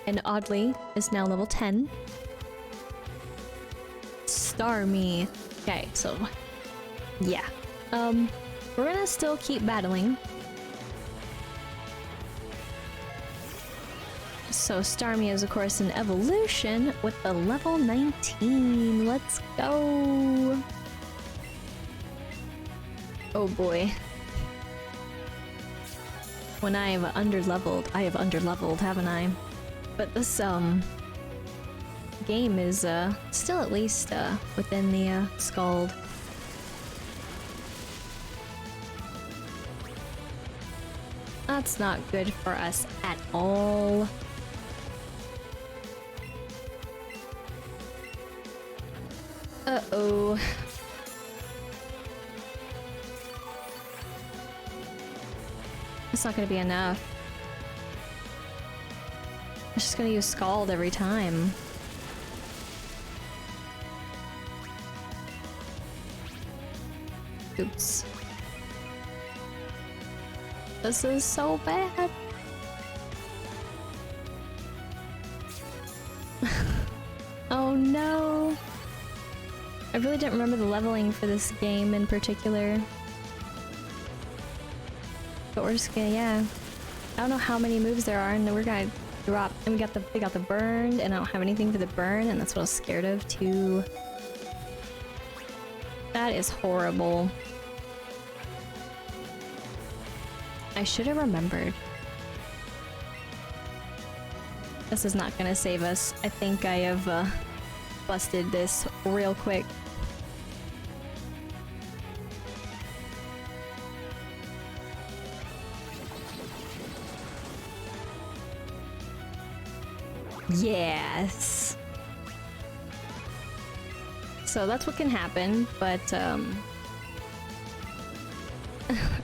And oddly, is now level 10. Starmie. Okay, so yeah. We're gonna still keep battling. So Starmie is of course an evolution with the level 19. Let's go. Oh boy. When I have underleveled, haven't I? But this game is still at least within the Scald. That's not good for us at all. Uh-oh. It's not gonna be enough. I'm just gonna use Scald every time. Oops. This is so bad. Oh no. I really didn't remember the leveling for this game in particular. But we're just gonna, yeah. I don't know how many moves there are, and then we're gonna drop. And they got the burn, and I don't have anything for the burn, and that's what I was scared of too. That is horrible. I should have remembered. This is not gonna save us. I think I have busted this real quick.
Yes. So that's what can happen, but I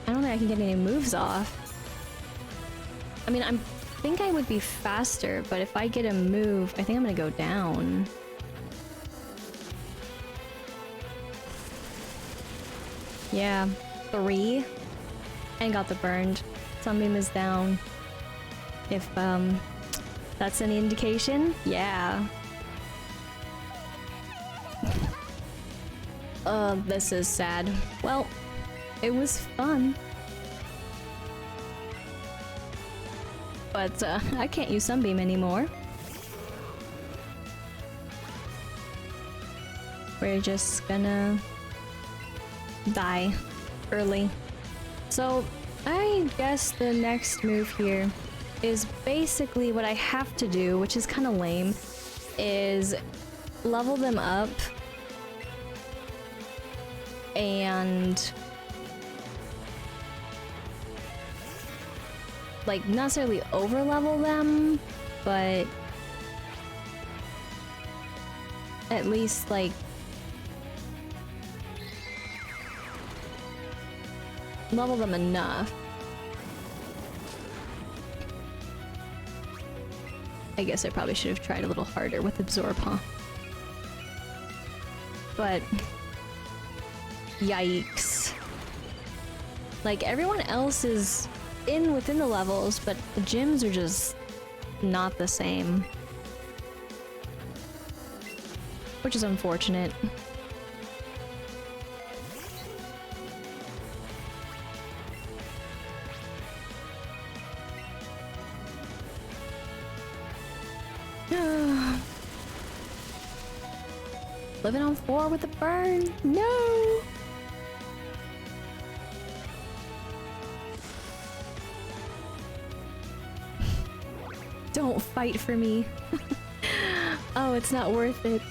don't think I can get any moves off. I mean, I think I would be faster, but if I get a move, I think I'm gonna go down. Yeah, 3. And got the burned. Sunbeam is down. If that's any indication, yeah. This is sad. Well, it was fun. But I can't use Sunbeam anymore. We're just gonna die early. So I guess the next move here is basically what I have to do, which is kind of lame, is level them up and like not necessarily over level them, but at least like level them enough. I guess I probably should have tried a little harder with Absorb, huh? But yikes. Like everyone else is within the levels, but the gyms are just not the same. Which is unfortunate. Living on 4 with a burn. No! Don't fight for me. Oh, it's not worth it.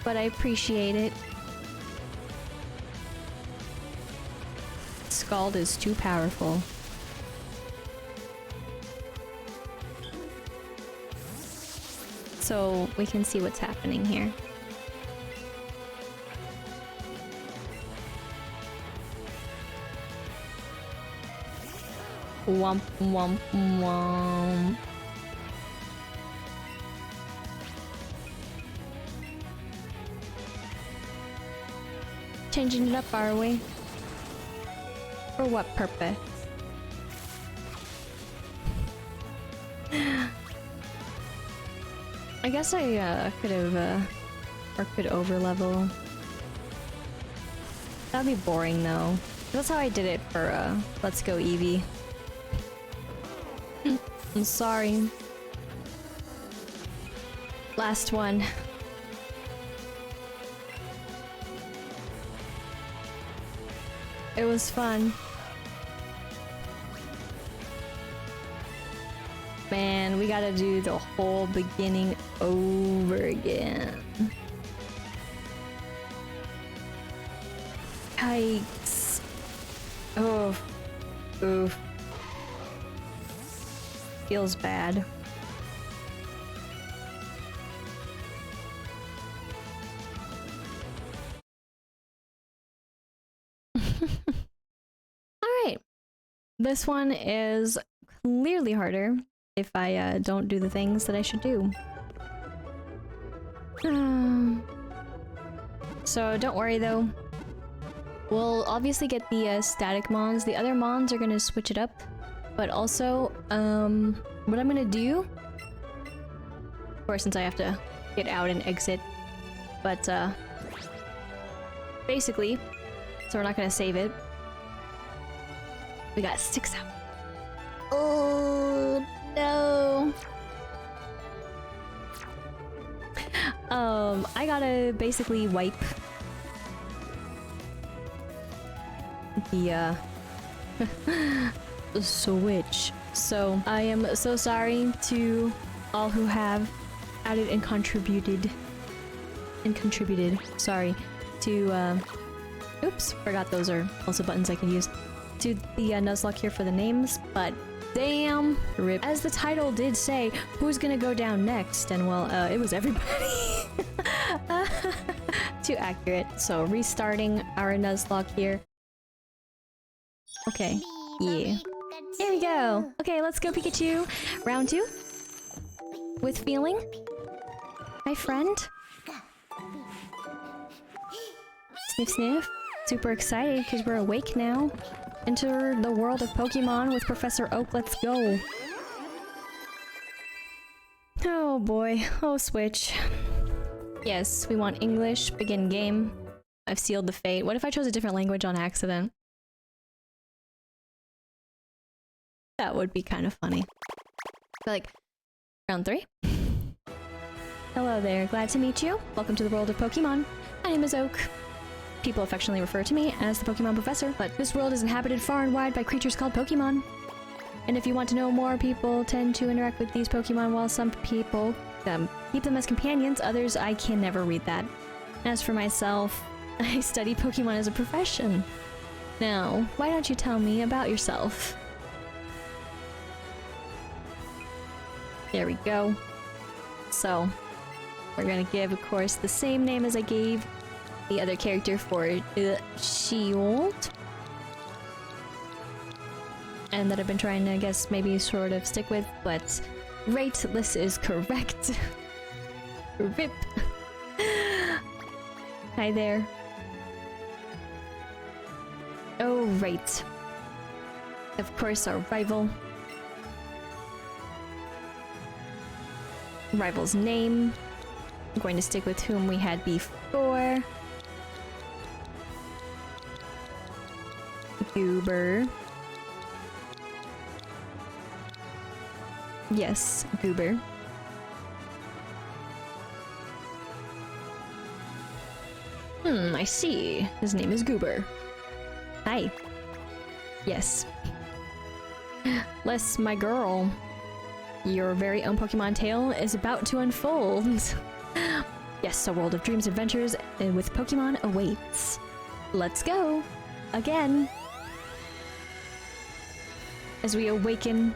But I appreciate it. Scald is too powerful. So we can see what's happening here. Womp womp womp. Changing it up, are we? For what purpose? I guess I could have or could over level. That'd be boring though. That's how I did it for Let's Go Eevee. I'm sorry. Last one. It was fun. Man, we gotta do the whole beginning over again. Yikes. Oh. Oof. Feels bad. Alright. This one is clearly harder if I don't do the things that I should do. So don't worry though. We'll obviously get the static mons. The other mons are gonna switch it up. But also, what I'm gonna do, of course, since I have to get out and exit, but basically, so we're not gonna save it. We got 6 out. Oh no! I gotta basically wipe the Switch. So I am so sorry to all who have added and contributed. Sorry to oops, forgot those are also buttons I can use to the Nuzlocke here for the names, but Damn. Rip. As the title did say, who's gonna go down next? And well, it was everybody. Too accurate. So restarting our Nuzlocke here. Okay. Yeah. Here we go. Okay, let's go Pikachu. Round 2. With feeling. My friend. Sniff sniff. Super excited because we're awake now. Enter the world of Pokemon with Professor Oak. Let's go. Oh boy. Oh, Switch. Yes, we want English. Begin game. I've sealed the fate. What if I chose a different language on accident? That would be kind of funny. Like, round 3. Hello there. Glad to meet you. Welcome to the world of Pokemon. My name is Oak. People affectionately refer to me as the Pokemon Professor, but this world is inhabited far and wide by creatures called Pokemon. And if you want to know more, people tend to interact with these Pokemon, while some people keep them as companions, others I can never read that. As for myself, I study Pokemon as a profession. Now, why don't you tell me about yourself? There we go. So, we're gonna give, of course, the same name as I gave the other character for Shield. And that I've been trying to, I guess, maybe sort of stick with, but right, this is correct. Rip. Hi there. Oh, right. Of course, our rival. Rival's name. I'm going to stick with whom we had before. Goober. Yes, Goober. I see. His name is Goober. Hi. Yes. Les, my girl. Your very own Pokemon tale is about to unfold. Yes, a world of dreams, adventures, and with Pokemon awaits. Let's go. Again. As we awaken.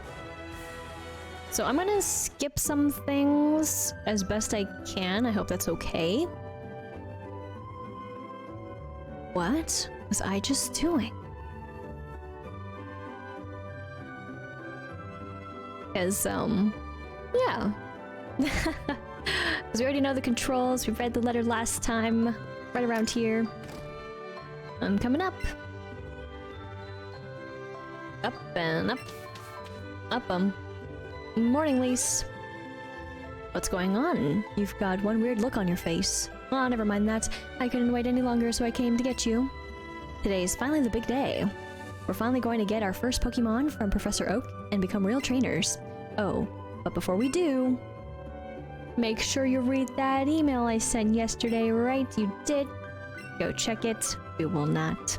So I'm gonna skip some things as best I can. I hope that's okay. What was I just doing? Because, yeah. Because we already know the controls. We read the letter last time. Right around here. I'm coming up. Up and up. Up, Morning, Lise. What's going on? You've got one weird look on your face. Oh, never mind that. I couldn't wait any longer, so I came to get you. Today's finally the big day. We're finally going to get our first Pokemon from Professor Oak and become real trainers. Oh, but before we do, make sure you read that email I sent yesterday, right? You did. Go check it. We will not.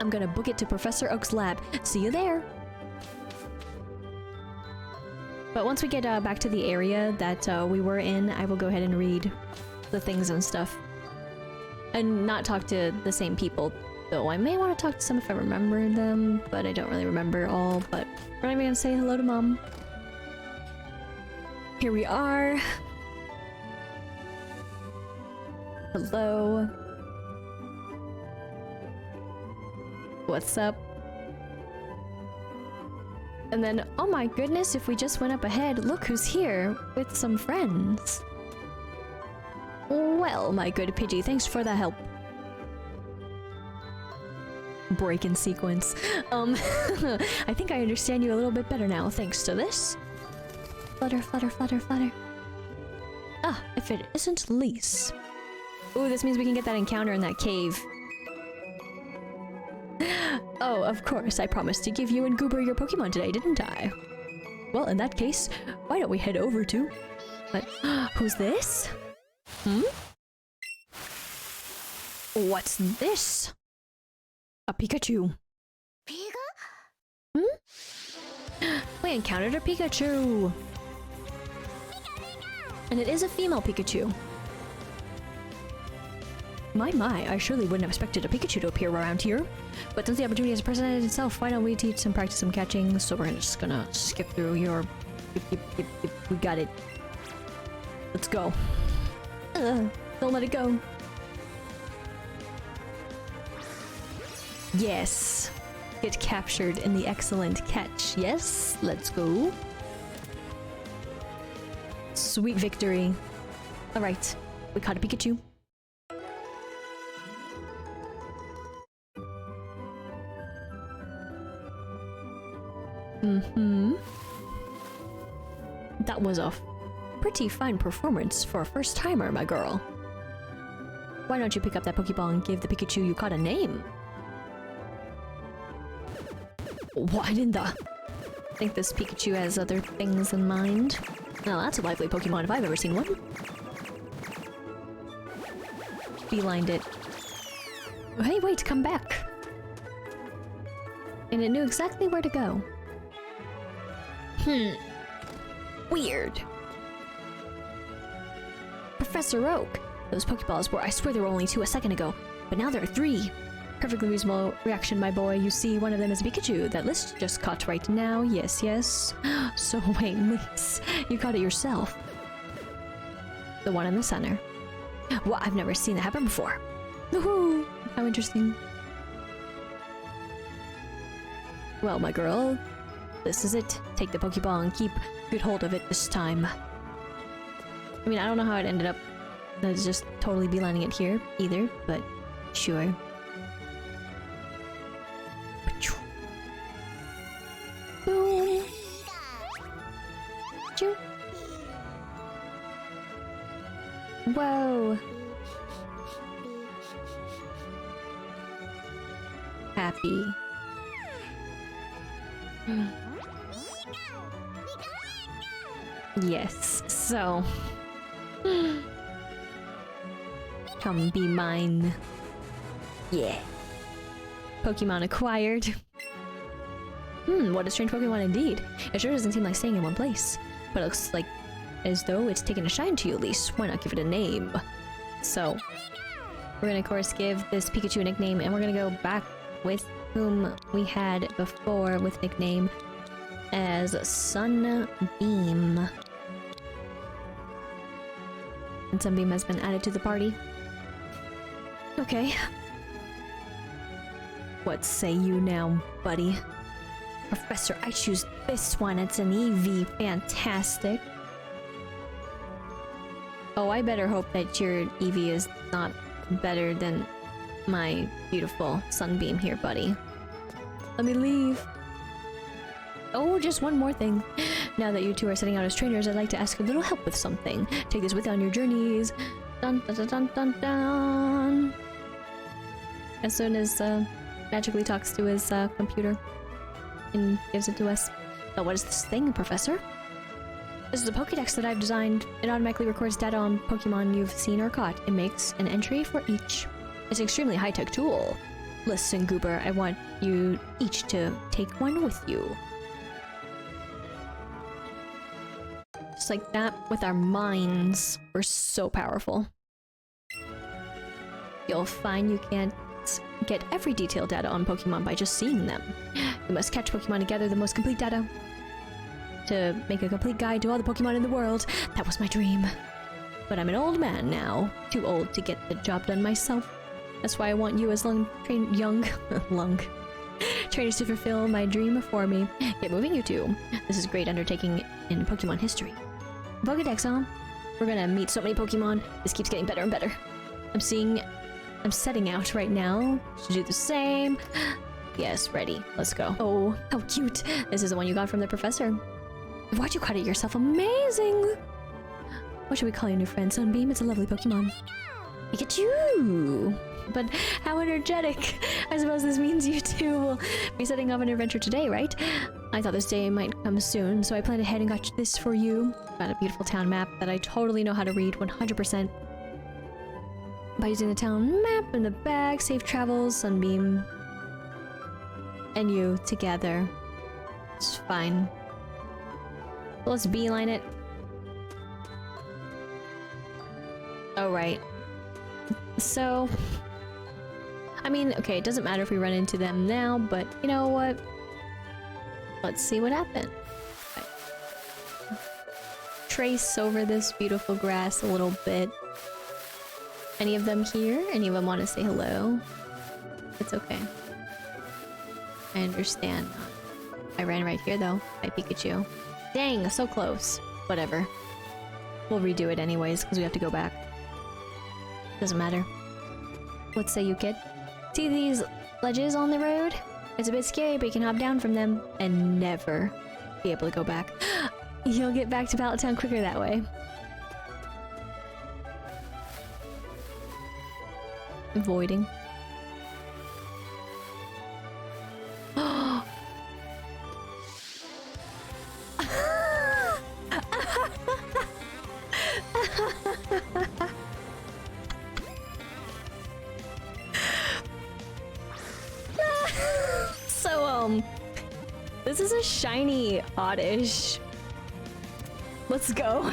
I'm gonna book it to Professor Oak's lab. See you there. But once we get back to the area that we were in, I will go ahead and read the things and stuff. And not talk to the same people, though I may want to talk to some if I remember them, but I don't really remember all, but we're not even gonna say hello to Mom. Here we are. Hello. What's up? And then, oh my goodness, if we just went up ahead, look who's here with some friends. Well, my good Pidgey, thanks for the help. Break in sequence. I think I understand you a little bit better now, thanks to this. Flutter, flutter, flutter, flutter. Ah, if it isn't Lise. Ooh, this means we can get that encounter in that cave. Oh, of course, I promised to give you and Goober your Pokemon today, didn't I? Well, in that case, why don't we head over to... But, who's this? What's this? A Pikachu. We encountered a Pikachu! And it is a female Pikachu.
My, I surely wouldn't have expected a Pikachu to appear around here. But since the opportunity has presented itself, why don't we teach some practice some catching? So we're just gonna skip through your... Yep, we got it. Let's go. Don't let it go. Yes. Get captured in the excellent catch. Yes, let's go. Sweet victory. Alright, we caught a Pikachu. That was a pretty fine performance for a first-timer, my girl. Why don't you pick up that Pokeball and give the Pikachu you caught a name? What in the... I think this Pikachu has other things in mind. Now that's a lively Pokemon if I've ever seen one. Beelined it. Oh, hey, wait, come back. And it knew exactly where to go. Weird. Professor Oak. Those Pokeballs were, I swear there were only 2 a second ago, but now there are 3. Perfectly reasonable reaction, my boy. You see, one of them is a Pikachu. That list just caught right now. Yes, yes. So wait, Lise, you caught it yourself. The one in the center. Well, I've never seen that happen before. Woohoo! How interesting. Well, my girl, this is it. Take the Pokeball and keep good hold of it this time. I mean, I don't know how it ended up. It's just totally beelining it here either, but sure. Boom. Choo. Whoa. Happy. Yes, so... Come be mine. Yeah. Pokemon acquired. What a strange Pokemon indeed. It sure doesn't seem like staying in one place. But it looks like as though it's taken a shine to you at least. Why not give it a name? So, we're gonna of course give this Pikachu a nickname, and we're gonna go back with whom we had before with nickname as Sunbeam. And Sunbeam has been added to the party. Okay. What say you now, buddy? Professor, I choose this one. It's an Eevee. Fantastic. Oh, I better hope that your Eevee is not better than my beautiful Sunbeam here, buddy. Let me leave. Oh, just one more thing. Now that you two are setting out as trainers, I'd like to ask a little help with something. Take this with you on your journeys. Dun dun dun dun dun dun. As soon as magically talks to his computer and gives it to us. But what is this thing, Professor? This is a Pokédex that I've designed. It automatically records data on Pokemon you've seen or caught. It makes an entry for each. It's an extremely high-tech tool. Listen, Goober, I want you each to take one with you. Just like that, with our minds. We're so powerful. You'll find you can't get every detailed data on Pokemon by just seeing them. You must catch Pokemon to gather the most complete data. To make a complete guide to all the Pokemon in the world. That was my dream. But I'm an old man now. Too old to get the job done myself. That's why I want you as young trainers to fulfill my dream for me. Get moving, you two. This is a great undertaking in Pokemon history. Pokédex, huh? We're gonna meet so many Pokemon. This keeps getting better and better. I'm setting out right now to do the same. Yes, ready. Let's go. Oh, how cute. This is the one you got from the professor. Why'd you cut it yourself? Amazing! What should we call your new friend? Sunbeam? It's a lovely Pokemon. Pikachu! But how energetic! I suppose this means you two will be setting off an adventure today, right? I thought this day might come soon, so I planned ahead and got this for you. Got a beautiful town map that I totally know how to read 100%. By using the town map in the bag, safe travels, Sunbeam, and you together. It's fine. So let's beeline it. Oh, right. So, I mean, okay, it doesn't matter if we run into them now, but you know what? Let's see what happens. Right. Trace over this beautiful grass a little bit. Any of them here? Any of them want to say hello? It's okay. I understand. I ran right here though. Hi, Pikachu. Dang, so close. Whatever. We'll redo it anyways, because we have to go back. Doesn't matter. What say you, kid? See these ledges on the road? It's a bit scary, but you can hop down from them and never be able to go back. You'll get back to Pallet Town quicker that way. Avoiding. This is a shiny oddish. Let's go.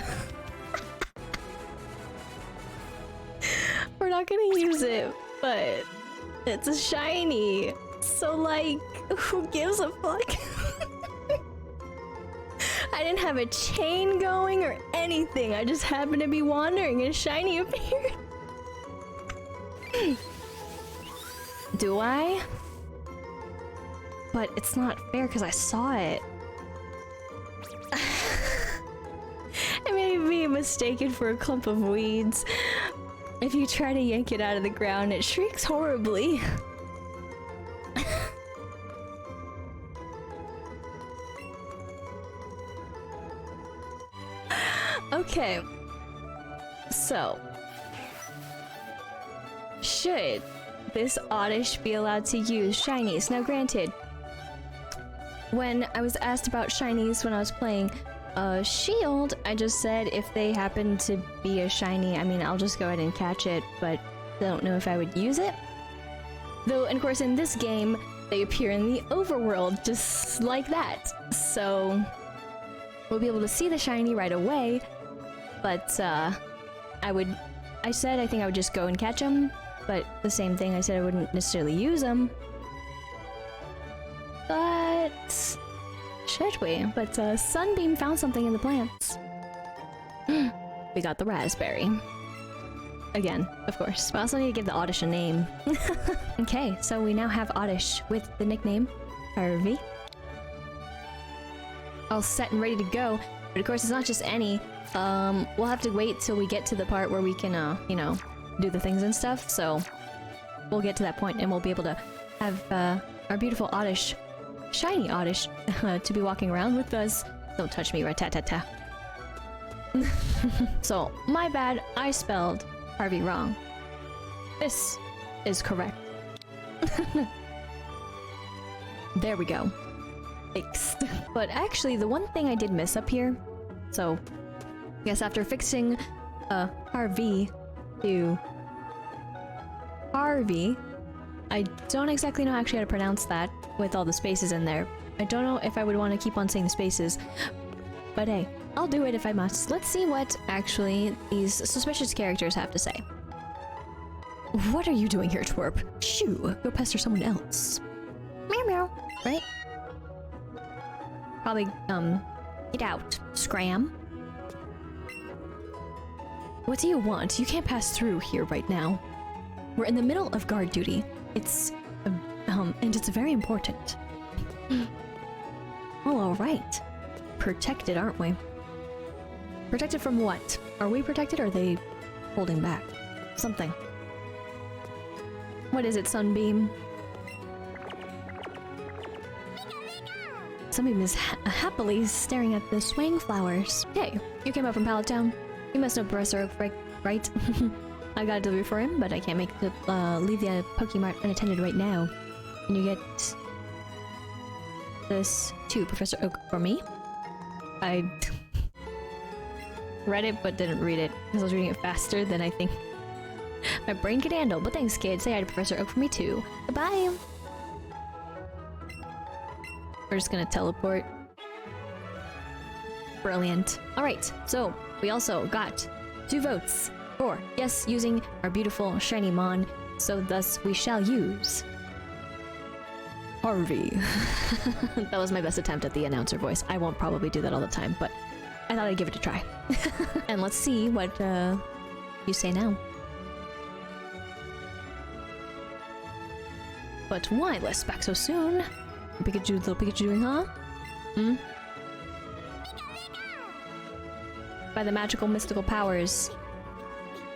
We're not gonna use it, but it's a shiny. So like, who gives a fuck? I didn't have a chain going or anything. I just happened to be wandering and shiny appeared. Do I? But it's not fair because I saw it. I may be mistaken for a clump of weeds. If you try to yank it out of the ground, it shrieks horribly. Okay. So. Should this oddish be allowed to use shinies? Now granted, when I was asked about shinies when I was playing Shield, I just said if they happen to be a shiny, I mean, I'll just go ahead and catch it, but I don't know if I would use it. Though, and of course, in this game, they appear in the overworld, just like that. So, we'll be able to see the shiny right away, but I said I think I would just go and catch them, but the same thing, I said I wouldn't necessarily use them. But should we? But Sunbeam found something in the plants. We got the raspberry. Again, of course. But I also need to give the Oddish a name. Okay, so we now have Oddish with the nickname Harvey. All set and ready to go. But of course, it's not just any. We'll have to wait till we get to the part where we can, you know, do the things and stuff. So we'll get to that point and we'll be able to have our beautiful Oddish, shiny Oddish, to be walking around with us. Don't touch me, rat-tat-tat-tat. So, my bad, I spelled Harvey wrong. This is correct. There we go. Fixed. But actually, the one thing I did miss up here, so I guess after fixing Harvey to Harvey, I don't exactly know actually how to pronounce that with all the spaces in there. I don't know if I would want to keep on saying the spaces, but hey, I'll do it if I must. Let's see what actually these suspicious characters have to say. What are you doing here, twerp? Shoo, go pester someone else. Meow meow, right? Probably, get out, scram. What do you want? You can't pass through here right now. We're in the middle of guard duty. It's, and it's very important. Oh, alright. Protected, aren't we? Protected from what? Are we protected or are they holding back? Something. What is it, Sunbeam? Sunbeam is happily staring at the swaying flowers. Hey, you came up from Pallet Town. You must know Professor Oak, right? I got a delivery for him, but I can't make the leave the Pokemart unattended right now. Can you get this to Professor Oak for me? I read it, but didn't read it because I was reading it faster than I think my brain could handle. But thanks, kid. Say hi to Professor Oak for me too. Bye. We're just gonna teleport. Brilliant. All right, so we also got 2 votes Or, yes, using our beautiful shiny mon, so thus we shall use Harvey. That was my best attempt at the announcer voice. I won't probably do that all the time, but I thought I'd give it a try. And let's see what you say now. But why, Liz, back so soon? Pikachu, little Pikachu doing, huh? Hmm? By the magical mystical powers,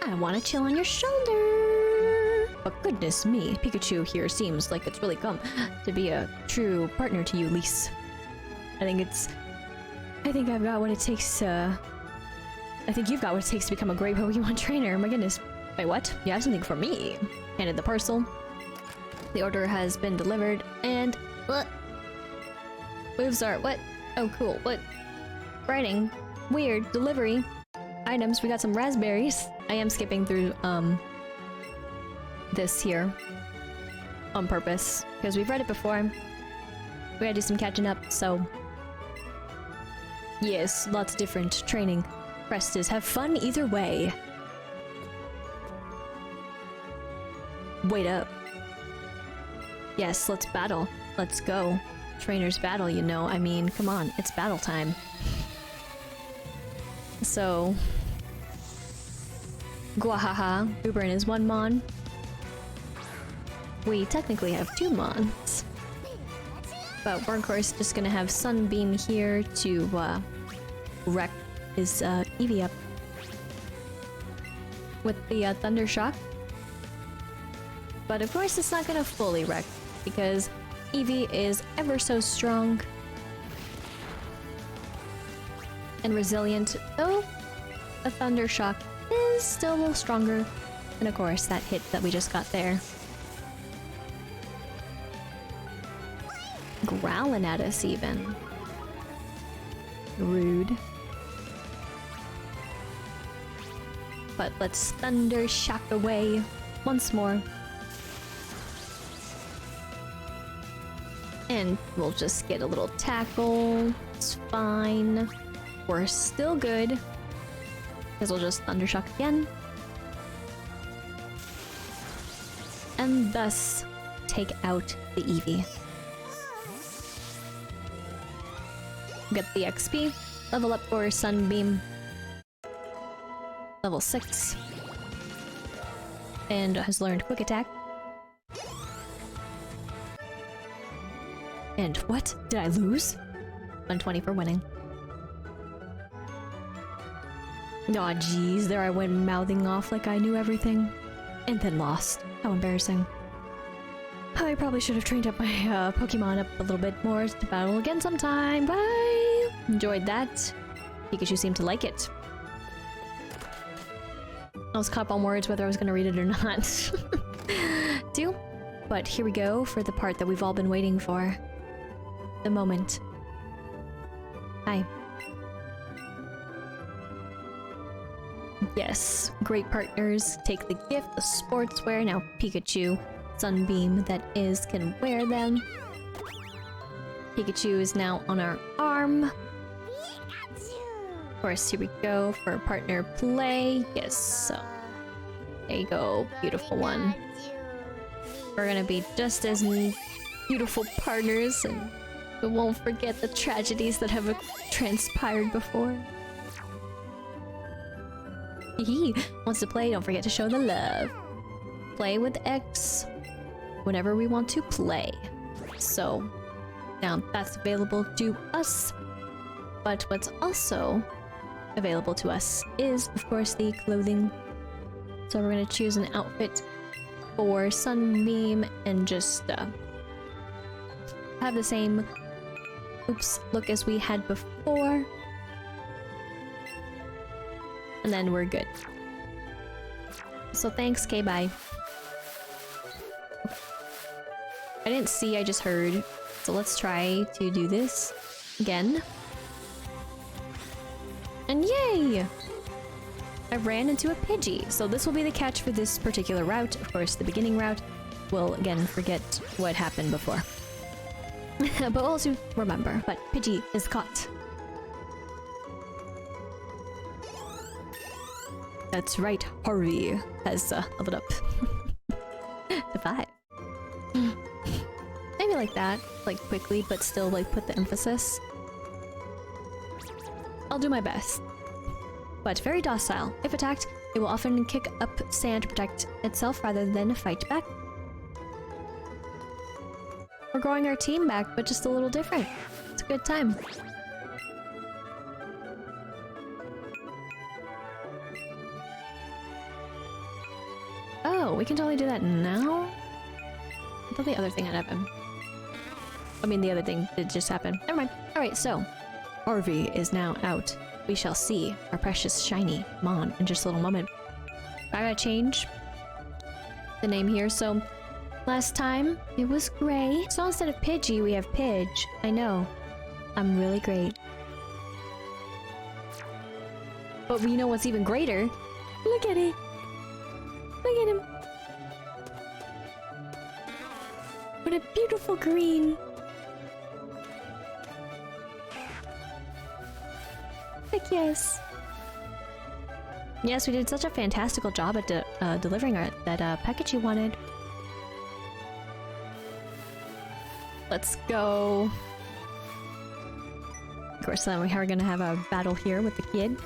I want to chill on your shoulder. But goodness me, Pikachu here seems like it's really come to be a true partner to you, Lise. I think I've got what it takes to... I think you've got what it takes to become a great Pokemon trainer. My goodness. Wait, what? You have something for me? Handed the parcel. The order has been delivered, and... What? Moves are... What? Oh, cool. What? Writing. Weird. Delivery. Items. We got some raspberries. I am skipping through, this here. On purpose. Because we've read it before. We gotta do some catching up, so... Yes, lots of different training. Rest is have fun either way. Wait up. Yes, let's battle. Let's go. Trainers battle, you know. I mean, come on, it's battle time. So... Gwahaha, Uberin is one mon. We technically have 2 mons. But we're of course just gonna have Sunbeam here to wreck his Eevee up. With the Thunder Shock. But of course it's not gonna fully wreck, because Eevee is ever so strong and resilient, though a Thunder Shock is still a little stronger than, of course, that hit that we just got there. Growling at us even. Rude. But let's Thunder Shock away once more. And we'll just get a little tackle. It's fine. We're still good. Because we'll just Thunder Shock again. And thus take out the Eevee. Get the XP. Level up for Sunbeam. Level 6. And has learned Quick Attack. And what? Did I lose? 120 for winning. Aw, jeez, there I went mouthing off like I knew everything. And then lost. How embarrassing. I probably should have trained up my Pokemon up a little bit more to battle again sometime. Bye! Enjoyed that. Pikachu seemed to like it. I was caught up on words whether I was going to read it or not. Do. But here we go for the part that we've all been waiting for. The moment. Hi. Yes, great partners. Take the gift, the sportswear. Now Pikachu, Sunbeam that is, can wear them. Pikachu is now on our arm. Of course, here we go for partner play. Yes, so there you go, beautiful one. We're gonna be just as beautiful partners, and we won't forget the tragedies that have transpired before. He wants to play, don't forget to show the love. Play with X whenever we want to play. So, now that's available to us. But what's also available to us is, of course, the clothing. So we're gonna choose an outfit for Sunbeam and just have the same look as we had before. And then we're good. So thanks, okay, bye. I didn't see, I just heard. So let's try to do this again. And yay! I ran into a Pidgey. So this will be the catch for this particular route. Of course, the beginning route. We'll again forget what happened before. But we'll also remember. But Pidgey is caught. That's right, Harvey has leveled up to 5. Maybe like that, like quickly, but still like put the emphasis. I'll do my best. But very docile. If attacked, it will often kick up sand to protect itself rather than fight back. We're growing our team back, but just a little different. It's a good time. Oh, we can totally do that now? I thought the other thing had happened. I mean, the other thing did just happen. Never mind. Alright, so Harvey is now out. We shall see our precious shiny Mon in just a little moment. I gotta change the name here, so last time it was Gray. So instead of Pidgey, we have Pidge. I know. I'm really great. But you know what's even greater? Look at it. Look at him. What a beautiful green. Heck yes. Yes, we did such a fantastical job at delivering that Pikachu wanted. Let's go. Of course, then we are gonna have a battle here with the kid.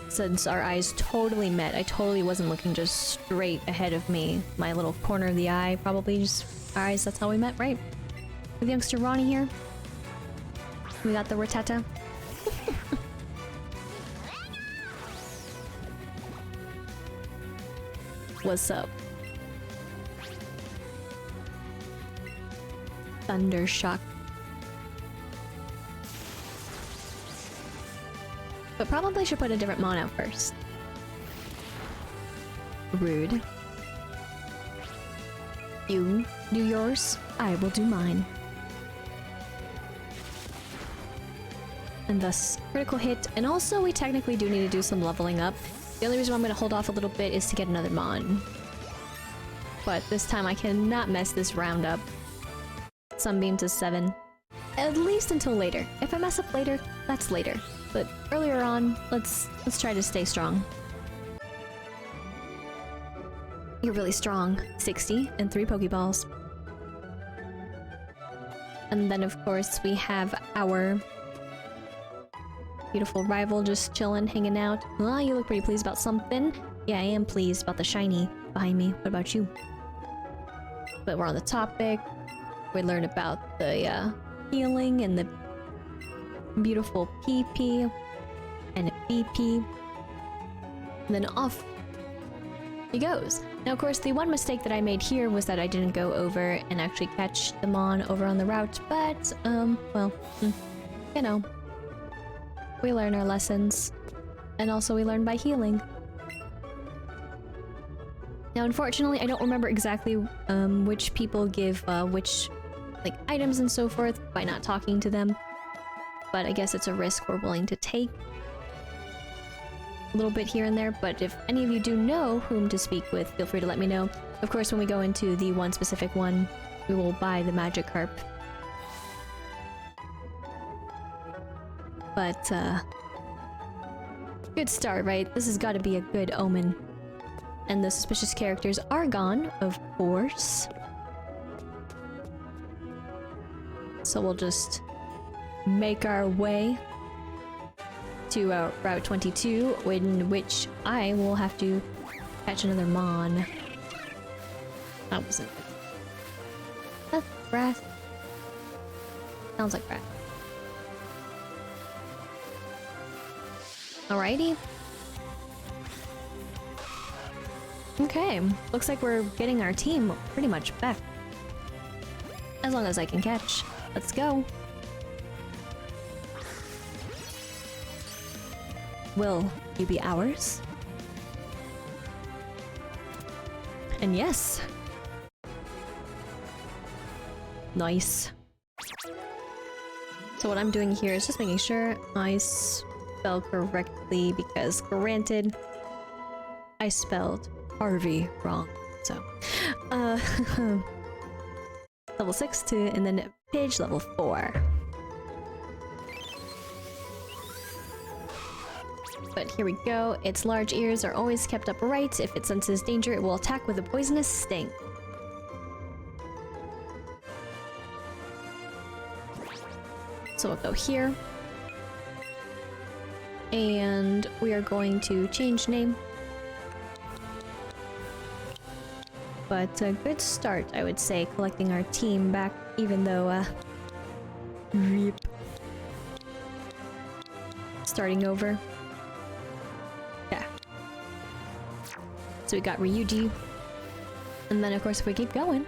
Since our eyes totally met, I totally wasn't looking just straight ahead of me. My little corner of the eye, probably just our eyes, that's how we met, right? With youngster Ronnie here. We got the Rattata. What's up? Thunder Shock. But probably should put a different Mon out first. Rude. You do yours, I will do mine. And thus, critical hit. And also, we technically do need to do some leveling up. The only reason why I'm going to hold off a little bit is to get another Mon. But this time I cannot mess this round up. Sunbeam to 7. At least until later. If I mess up later, that's later. But earlier on, let's try to stay strong. You're really strong. 60 and 3 Pokeballs. And then of course we have our beautiful rival just chilling, hanging out. Ah, you look pretty pleased about something. Yeah, I am pleased about the shiny behind me. What about you? But we're on the topic. We learn about the healing and the beautiful PP and a BP. And then off he goes. Now, of course, the one mistake that I made here was that I didn't go over and actually catch the Mon over on the route, but, well, you know. We learn our lessons. And also we learn by healing. Now, unfortunately, I don't remember exactly which people give which like items and so forth by not talking to them. But I guess it's a risk we're willing to take. A little bit here and there, but if any of you do know whom to speak with, feel free to let me know. Of course, when we go into the one specific one, we will buy the Magikarp. But, good start, right? This has got to be a good omen. And the suspicious characters are gone, of course. So we'll just make our way to Route 22, in which I will have to catch another Mon. That wasn't good. That's Wrath. Sounds like Wrath. Alrighty. Okay, looks like we're getting our team pretty much back. As long as I can catch. Let's go. Will you be ours? And yes. Nice. So what I'm doing here is just making sure I spell correctly, because granted, I spelled Harvey wrong. So, level 6 and then Pidge level 4. But here we go. Its large ears are always kept upright. If it senses danger, it will attack with a poisonous sting. So we'll go here. And we are going to change name. But a good start, I would say, collecting our team back, even though, RIP. Starting over. Yeah. So we got Ryuji. And then, of course, if we keep going...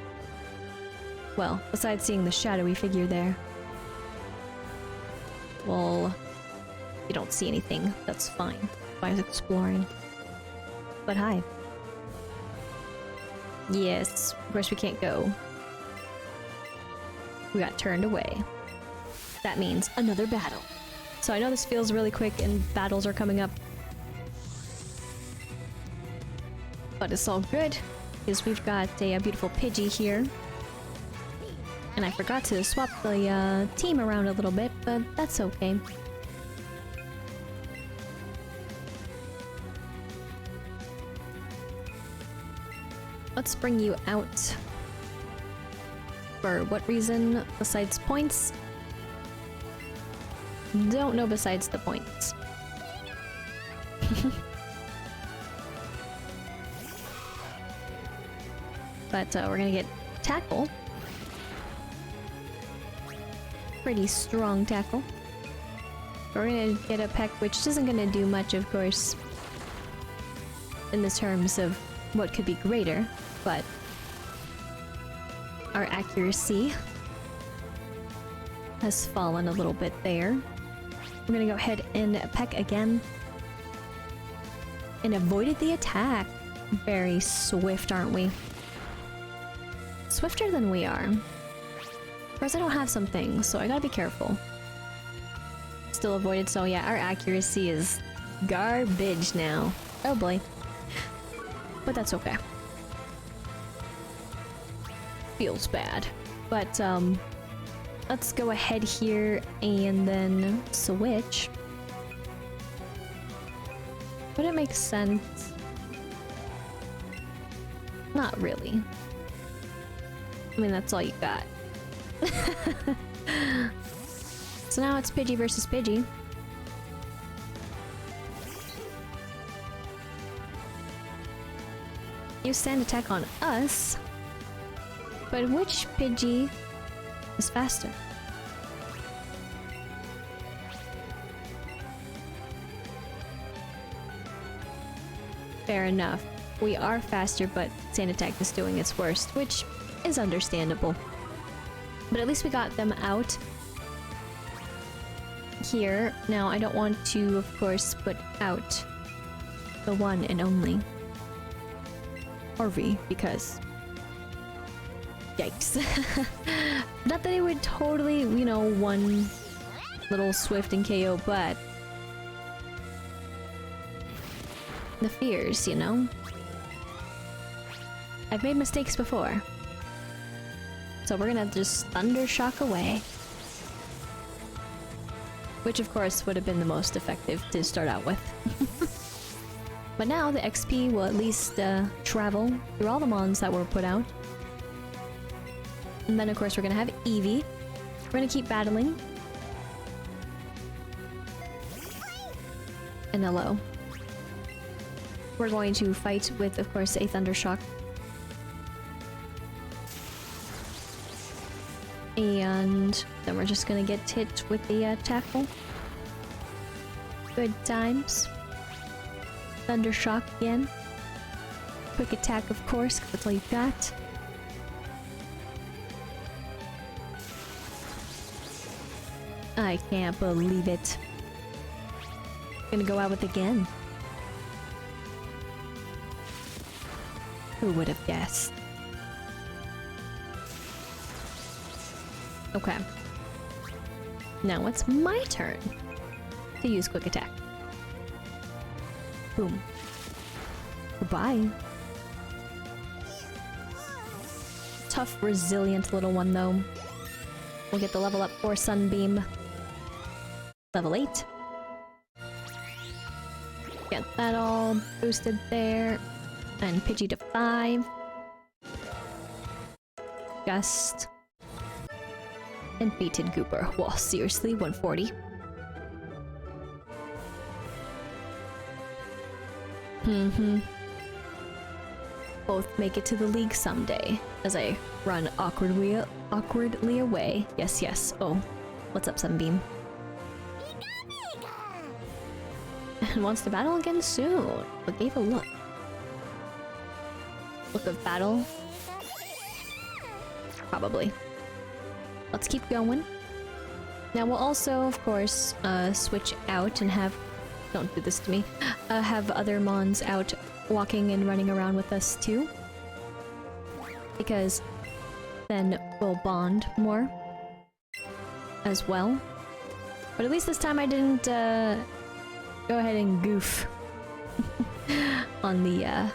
Well, besides seeing the shadowy figure there... Well... You don't see anything. That's fine. Fine exploring. But hi. Yes, of course we can't go. We got turned away. That means another battle. So I know this feels really quick and battles are coming up. But it's all good, because we've got a beautiful Pidgey here. And I forgot to swap the team around a little bit, but that's okay. Let's bring you out. For what reason besides points? Don't know besides the points. But we're gonna get tackle. Pretty strong tackle. We're gonna get a peck, which isn't gonna do much, of course, in the terms of what could be greater, but our accuracy has fallen a little bit there. We're gonna go ahead and peck again. And avoided the attack. Very swift, aren't we? Swifter than we are. Of course, I don't have some things, so I gotta be careful. Still avoided, so yeah, our accuracy is garbage now. Oh boy. But that's okay. Feels bad. But, let's go ahead here and then switch. Would it make sense? Not really. I mean, that's all you got. So now it's Pidgey versus Pidgey. Use sand attack on us. But which Pidgey is faster? Fair enough. We are faster, but sand attack is doing its worst, which is understandable. But at least we got them out here. Now, I don't want to, of course, put out the one and only Orvi, because yikes. Not that it would totally, you know, one little swift and KO, but the fears, you know? I've made mistakes before. So we're gonna just Thunder Shock away. Which of course would have been the most effective to start out with. But now the XP will at least travel through all the mons that were put out. And then of course we're gonna have Eevee. We're gonna keep battling. And hello. We're going to fight with, of course, a Thunder Shock. And then we're just gonna get hit with the tackle. Good times. Thunder Shock again. Quick attack, of course, 'cause that's all you've got. I can't believe it. Gonna go out with again. Who would have guessed? Okay. Now it's my turn to use quick attack. Boom. Goodbye. Tough, resilient little one, though. We'll get the level up for Sunbeam. Level 8. get that all boosted there. And Pidgey to 5. Gust. And Fated Gooper. Whoa, seriously? 140? Both make it to the league someday, as I run awkwardly away. Yes, yes. Oh, what's up, Sunbeam? And wants to battle again soon, but gave a look. Look of battle? Probably. Let's keep going. Now we'll also, of course, switch out and have... Don't do this to me. Have other Mons out walking and running around with us too. Because then we'll bond more as well. But at least this time I didn't go ahead and goof on the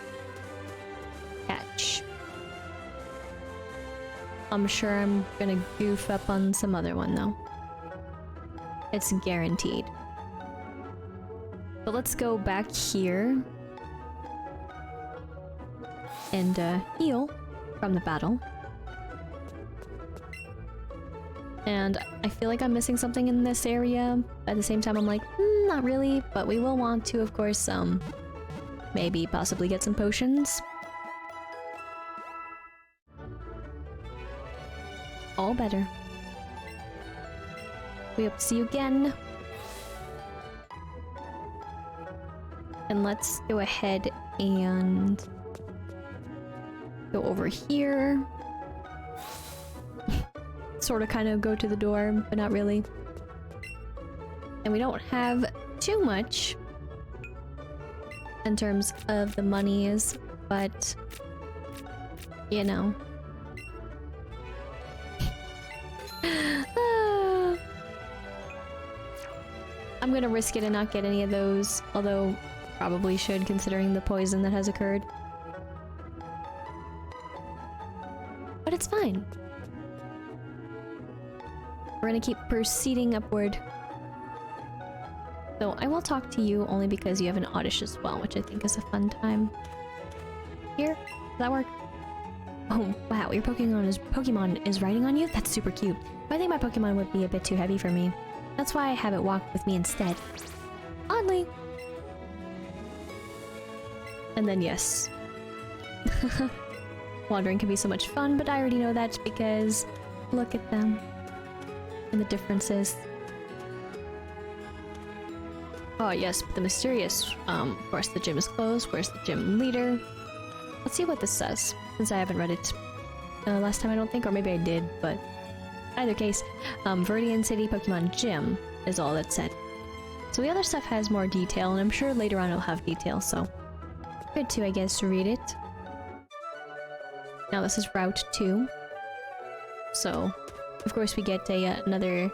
catch. I'm sure I'm gonna goof up on some other one though. It's guaranteed. But let's go back here and heal from the battle. And I feel like I'm missing something in this area. At the same time, I'm like, not really, but we will want to, of course, maybe possibly get some potions. All better. We hope to see you again. And let's go ahead and go over here. Sort of kind of go to the door, but not really. And we don't have too much in terms of the monies, but you know. I'm gonna risk it and not get any of those, although probably should considering the poison that has occurred. But it's fine. We're gonna keep proceeding upward. So I will talk to you only because you have an oddish as well, which I think is a fun time. Here, does that work? Oh wow, your Pokemon is riding on you? That's super cute. But I think my Pokemon would be a bit too heavy for me. That's why I have it walk with me instead. Oddly. And then yes. Wandering can be so much fun, but I already know that because look at them. And the differences. Oh yes, but the mysterious, of course the gym is closed. Where's the gym leader? Let's see what this says, since I haven't read it last time I don't think, or maybe I did, but either case, Viridian City Pokemon Gym is all that said. So the other stuff has more detail, and I'm sure later on it'll have detail, so good too, I guess, to read it. Now this is Route 2. So, of course we get another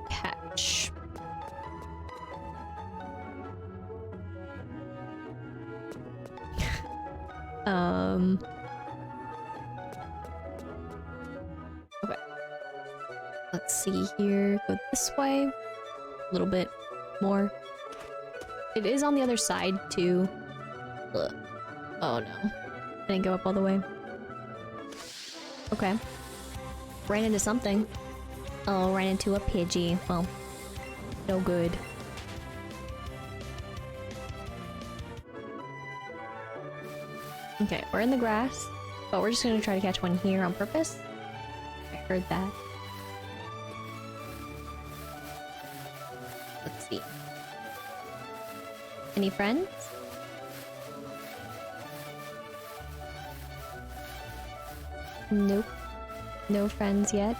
catch. Okay. Let's see here. Go this way. A little bit more. It is on the other side, too. Ugh. Oh, no. I didn't go up all the way. Okay. Ran into something. Oh, ran into a Pidgey. Well, no good. Okay, we're in the grass, but we're just gonna try to catch one here on purpose. I heard that. Let's see. Any friends? Nope. No friends yet.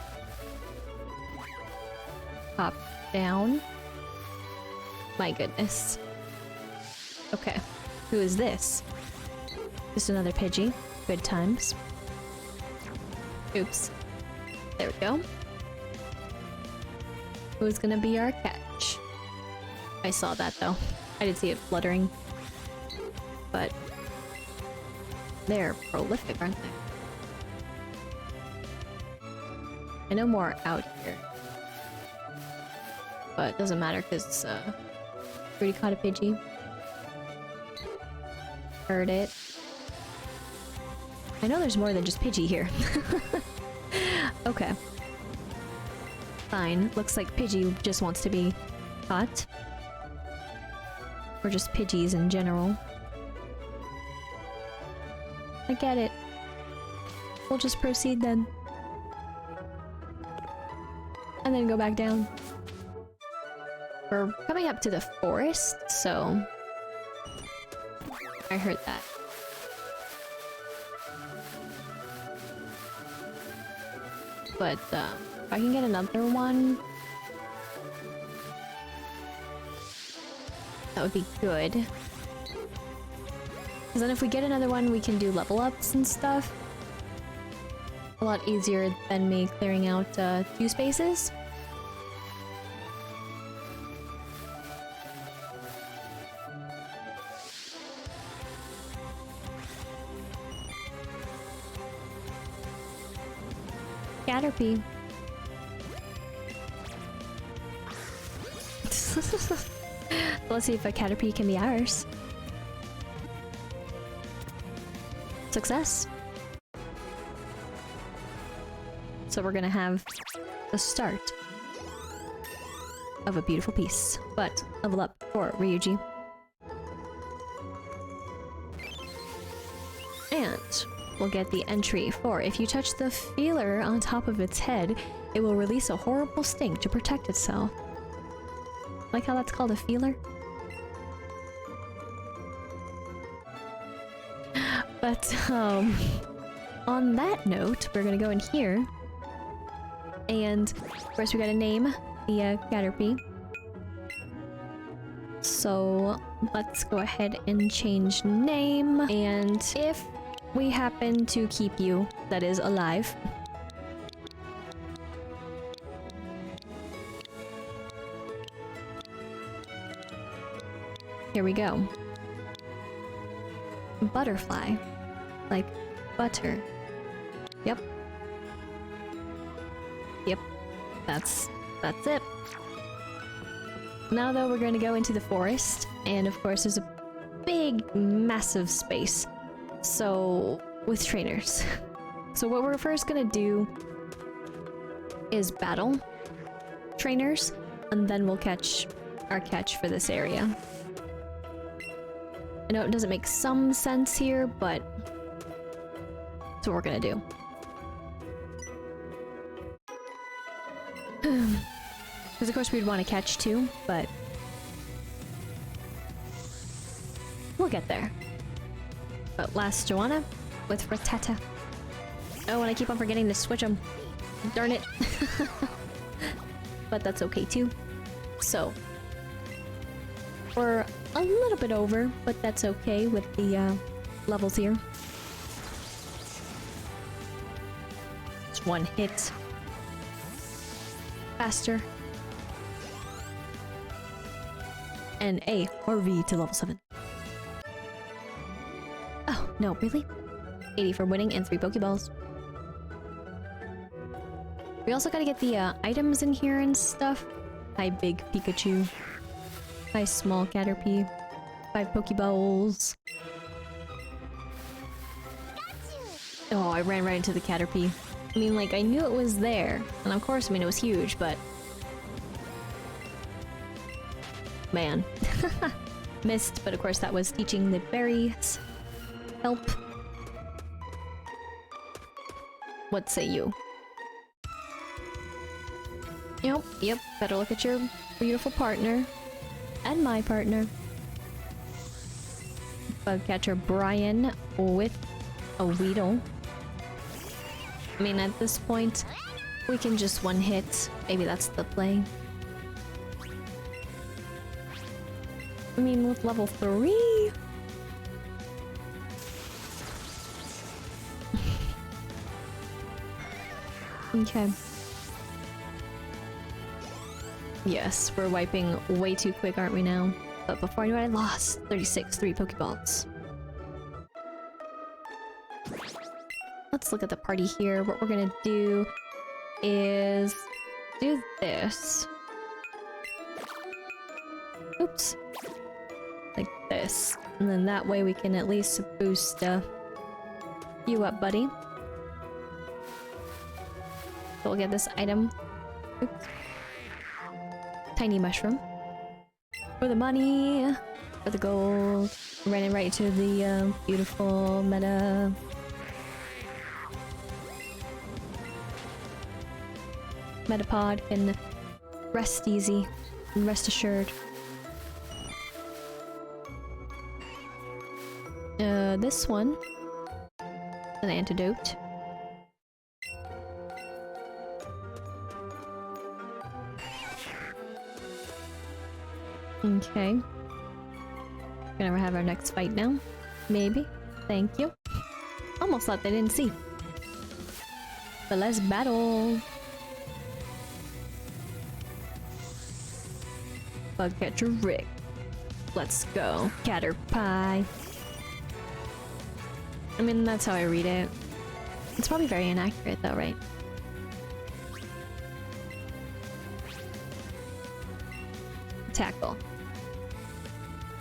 Hop down. My goodness. Okay. Who is this? Just another Pidgey. Good times. Oops. There we go. Who's gonna be our catch? I saw that though. I did see it fluttering. But they're prolific, aren't they? I know more out here. But it doesn't matter because Already caught a Pidgey. Heard it. I know there's more than just Pidgey here. Okay. Fine. Looks like Pidgey just wants to be caught. Or just Pidgeys in general. I get it. We'll just proceed then. And then go back down. We're coming up to the forest, so... I heard that. But, if I can get another one... that would be good. Because then if we get another one, we can do level ups and stuff. A lot easier than me clearing out, 2 spaces. Caterpie. Let's see if a Caterpie can be ours. Success. So we're gonna have the start of a beautiful piece. But level up for Ryuji. And we'll get the entry for if you touch the feeler on top of its head, it will release a horrible sting to protect itself. Like how that's called a feeler? But, on that note, we're gonna go in here. And first we gotta name the Caterpie. So let's go ahead and change name. And if we happen to keep you, that is alive. Here we go. Butterfly. Like butter. Yep. Yep. That's it. Now though, we're going to go into the forest, and of course there's a big, massive space. So, with trainers. So what we're first gonna do is battle trainers, and then we'll catch our catch for this area. I know it doesn't make some sense here, but that's what we're gonna do. Because of course we'd want to catch too, but we'll get there. But last Joanna with Rattata. Oh, and I keep on forgetting to switch them. Darn it. But that's okay too. So, we're a little bit over, but that's okay with the levels here. Just one hit. Faster. And A or V to level 7. Oh, no, really? 80 for winning and 3 Pokeballs. We also gotta get the items in here and stuff. Hi, big Pikachu. Hi, small Caterpie. 5 Pokeballs. Oh, I ran right into the Caterpie. I mean, like, I knew it was there. And of course, I mean, it was huge, but... man. Missed, but of course that was teaching the berries. Help. What say you? Yep, better look at your beautiful partner. And my partner. Bugcatcher Brian with a Weedle. I mean, at this point, we can just one hit. Maybe that's the play. I mean, with level 3... okay. Yes, we're wiping way too quick, aren't we now? But before I knew it, I lost 36, 3 Pokeballs. Let's look at the party here. What we're gonna do is do this. Oops. like this. And then that way we can at least boost you up, buddy. So we'll get this item. Oops. Tiny mushroom. For the money, for the gold. Running right to the beautiful meta. Metapod can rest easy and rest assured. This one, an antidote. Okay. Gonna have our next fight now. Maybe. Thank you. Almost thought they didn't see. But let's battle. Bugcatcher Rick. Let's go. Caterpie. I mean, that's how I read it. It's probably very inaccurate though, right? Tackle.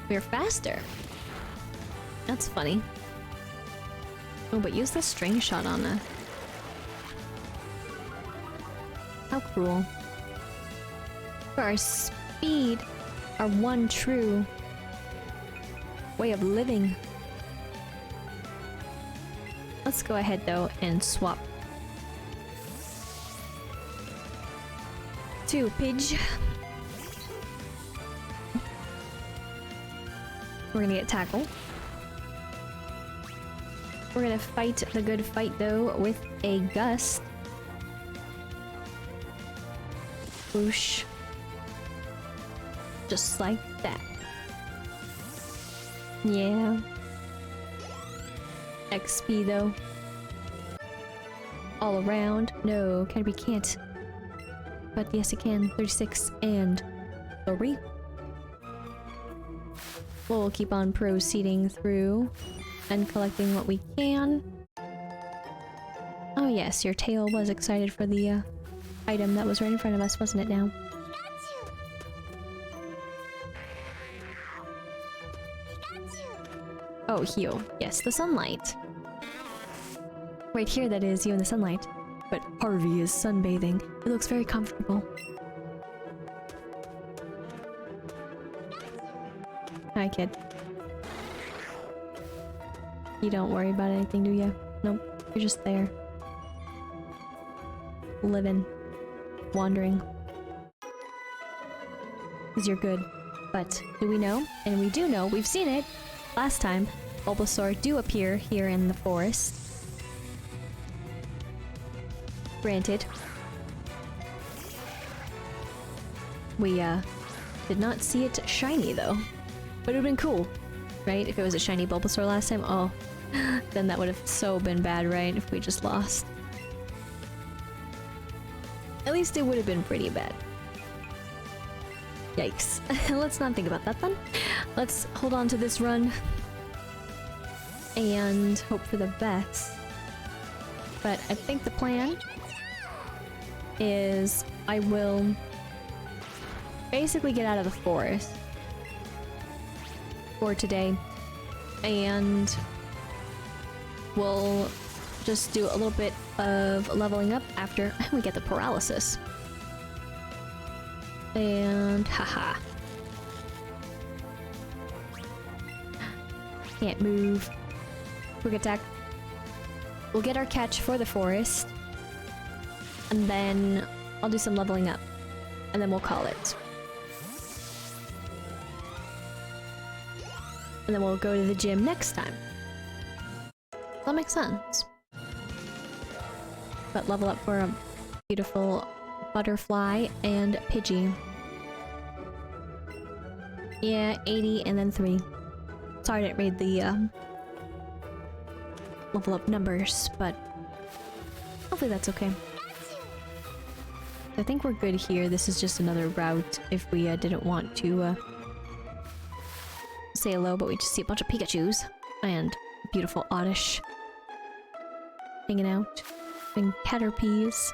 We're faster. That's funny. Oh, but use the string shot on it. How cruel. For our speed, our one true way of living. Let's go ahead though and swap to Pidge. We're gonna get tackle. We're gonna fight the good fight though with a gust. Whoosh. Just like that. Yeah. XP though. All around. No, we can't. But yes, it can. 36 and 3. We'll keep on proceeding through and collecting what we can. Oh yes, your tail was excited for the item that was right in front of us, wasn't it now? Oh, Hio. Yes, the sunlight. Right here, that is, you in the sunlight. But Harvey is sunbathing. It looks very comfortable. Hi, kid. You don't worry about anything, do you? Nope. You're just there. Living. Wandering. Because you're good. But do we know? And we do know. We've seen it. Last time, Bulbasaur do appear here in the forest. Granted. We, did not see it shiny, though. But it would've been cool, right? If it was a shiny Bulbasaur last time. Oh, then that would have so been bad, right? If we just lost. At least it would have been pretty bad. Yikes. Let's not think about that then. Let's hold on to this run. And hope for the best. But I think the plan is I will basically get out of the forest for today, and we'll just do a little bit of leveling up after we get the paralysis. And haha. Can't move. Quick attack. We'll get our catch for the forest, and then I'll do some leveling up, and then we'll call it. And then we'll go to the gym next time. That makes sense. But level up for a beautiful butterfly and Pidgey. Yeah, 80 and then 3. Sorry I didn't read the level up numbers, but hopefully that's okay. I think we're good here. This is just another route if we didn't want to say hello, but we just see a bunch of Pikachus and beautiful Oddish hanging out and Caterpies.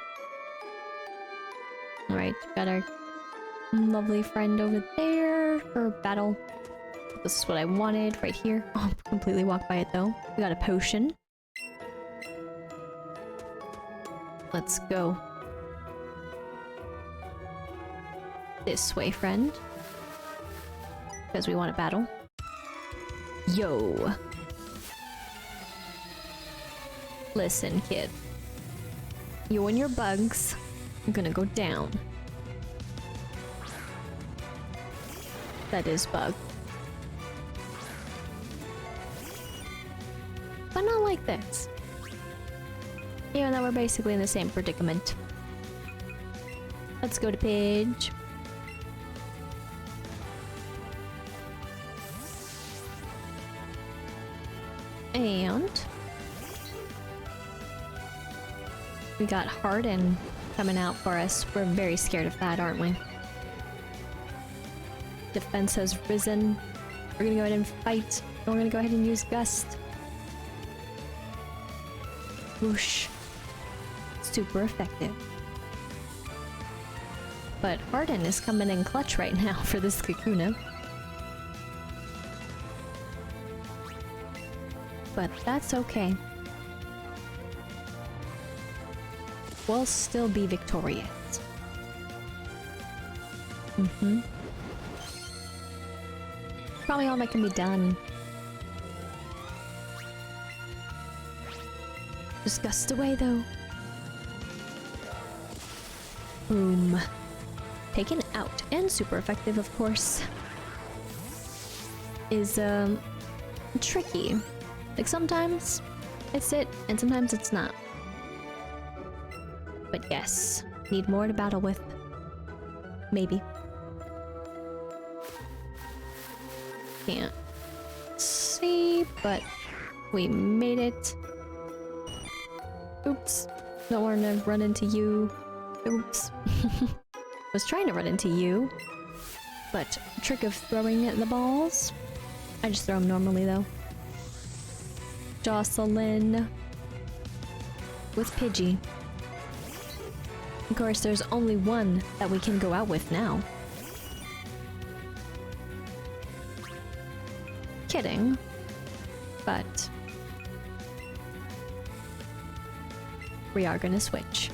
Alright, got our lovely friend over there for battle. This is what I wanted right here. Oh, completely walked by it though. We got a potion. Let's go. This way, friend. Because we want a battle. Yo. Listen, kid. You and your bugs are gonna go down. That is bug. But not like this. Even though we're basically in the same predicament. Let's go to Pidge. And we got Harden coming out for us. We're very scared of that, aren't we? Defense has risen. We're gonna go ahead and fight. And we're gonna go ahead and use Gust. Whoosh. Super effective. But Harden is coming in clutch right now for this Kakuna. But that's okay. We'll still be victorious. Probably all that can be done. Just gust away though. Boom. Taken out, and super effective of course. Is tricky. Like sometimes it's it, and sometimes it's not. But yes, need more to battle with. Maybe. Can't see, but we made it. Oops. Don't want to run into you. Oops. Was trying to run into you, but trick of throwing the balls. I just throw them normally though. Jocelyn with Pidgey. Of course, there's only one that we can go out with now. Kidding, but we are gonna switch.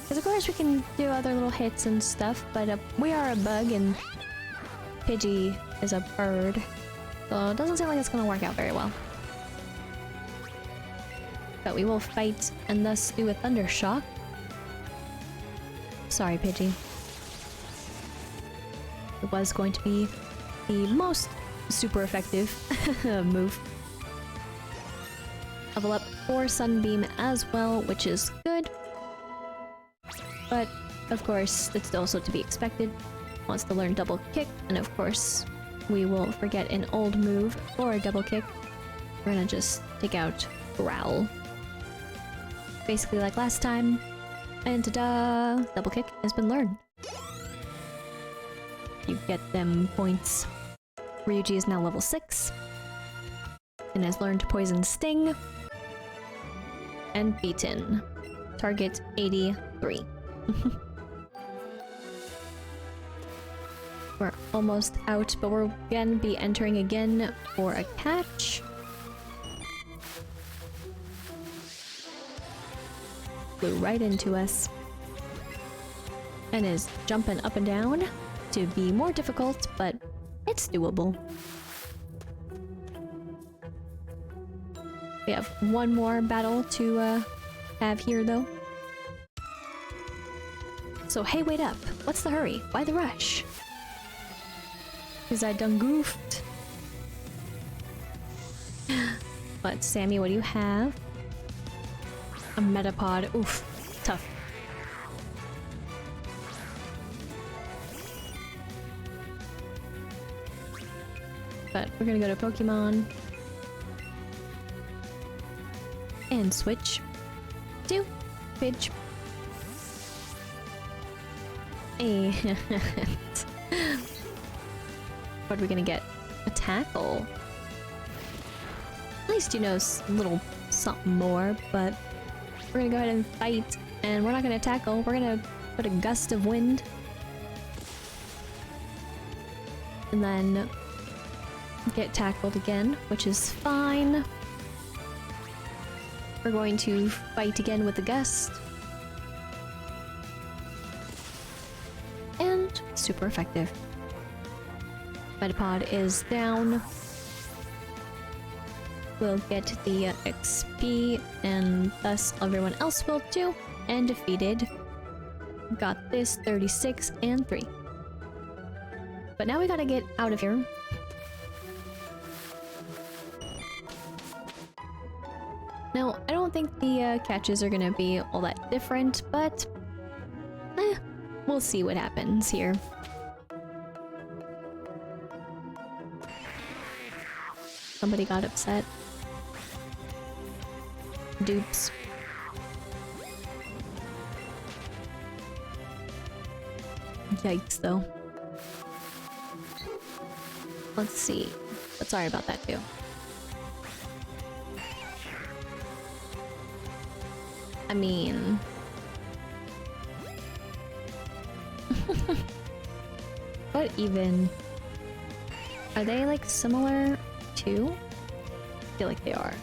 Because of course we can do other little hits and stuff, but we are a bug and Pidgey is a bird. So it doesn't seem like it's gonna work out very well. But we will fight and thus do a Thunder Shock. Sorry, Pidgey. It was going to be the most super effective move. Level up for Sunbeam as well, which is good. But, of course, it's also to be expected. Wants to learn Double Kick, and of course, we will forget an old move for a Double Kick. We're gonna just take out Growl. Basically like last time. And ta-da! Double Kick has been learned. You get them points. Ryuji is now level 6. And has learned Poison Sting. And beaten. Target 83. We're almost out, but we're gonna be entering again for a catch. Flew right into us. And is jumping up and down to be more difficult, but it's doable. We have one more battle to have here though. So hey, wait up. What's the hurry? Why the rush? Because I done goofed. But Sammy, what do you have? A Metapod. Oof. Tough. But we're gonna go to Pokemon. And switch to Pidge. And what are we gonna get? A Tackle. At least you know a little something more, but we're gonna go ahead and fight, and we're not gonna tackle, we're gonna put a Gust of Wind. and then get tackled again, which is fine. We're going to fight again with the guest. And super effective. Metapod is down. We'll get the XP, and thus everyone else will too. And defeated. Got this 36 and 3. But now we gotta get out of here. Now, I don't think the catches are gonna be all that different, but we'll see what happens here. Somebody got upset. Dupes. Yikes, though. Let's see. But sorry about that, too. I mean... What even? Are they, like, similar to? I feel like they are.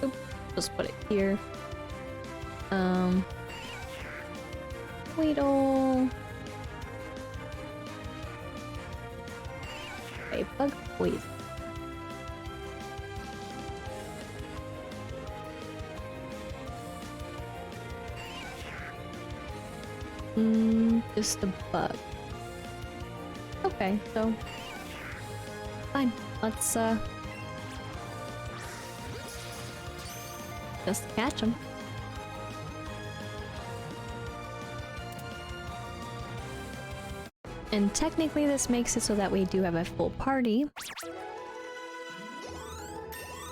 Oop, just put it here. Weedle. Okay, bug poison. Just a bug. Okay, so fine. Let's just catch them. And technically this makes it so that we do have a full party.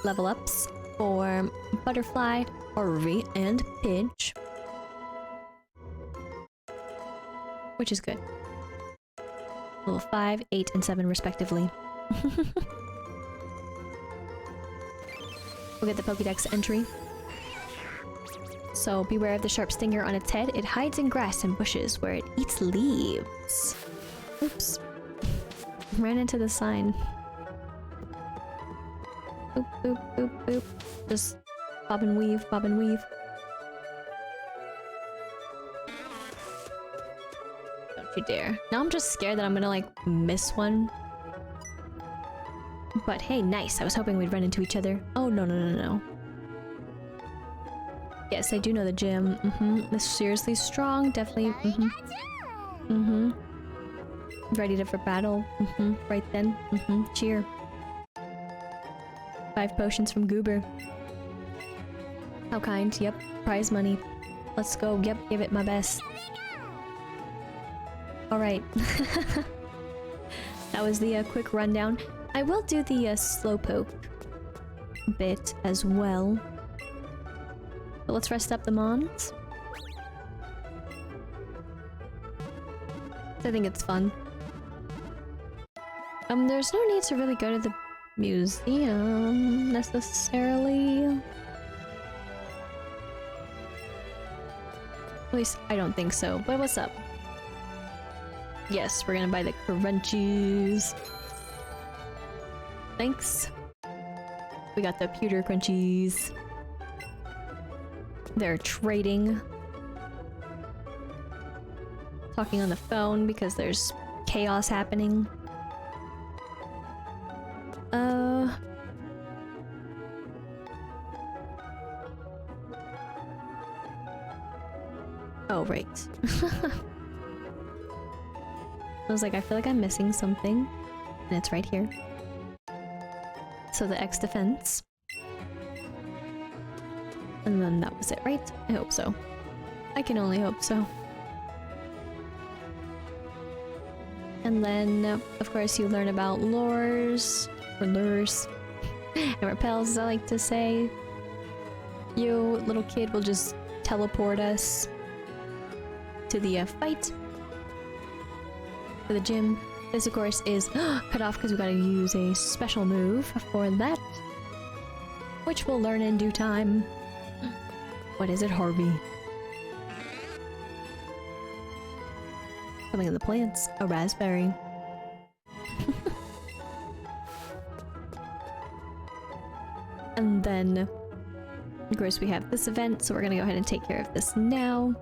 Level ups for Butterfly, Harvey, and Pidge. Which is good. Level 5, 8, and 7 respectively. We'll get the Pokédex entry. So beware of the sharp stinger on its head. It hides in grass and bushes where it eats leaves. Oops. Ran into the sign. Boop, boop, boop, boop. Just bob and weave, bob and weave. Don't you dare. Now I'm just scared that I'm gonna, like, miss one. But hey, nice. I was hoping we'd run into each other. Oh, no, no, no, no. Yes, I do know the gym. It's seriously strong. Definitely. Ready to for battle. Right then. Cheer. 5 potions from Goober. How kind. Yep. Prize money. Let's go. Yep. Give it my best. Alright. That was the quick rundown. I will do the slowpoke bit as well. But let's rest up the Mons. I think it's fun. There's no need to really go to the museum necessarily. At least I don't think so. But what's up? Yes, we're gonna buy the crunchies. Thanks. We got the pewter crunchies. They're trading. Talking on the phone because there's chaos happening. Oh, right. I was like, I feel like I'm missing something. And it's right here. So the X defense. And then that was it, right? I hope so. I can only hope so. And then, of course, you learn about lures, or lures, and repels, as I like to say. You, little kid, will just teleport us to the fight. For the gym. This, of course, is cut off because we gotta use a special move for that. Which we'll learn in due time. What is it, Harvey? Something in the plants. A raspberry. And then, of course, we have this event, so we're gonna go ahead and take care of this now.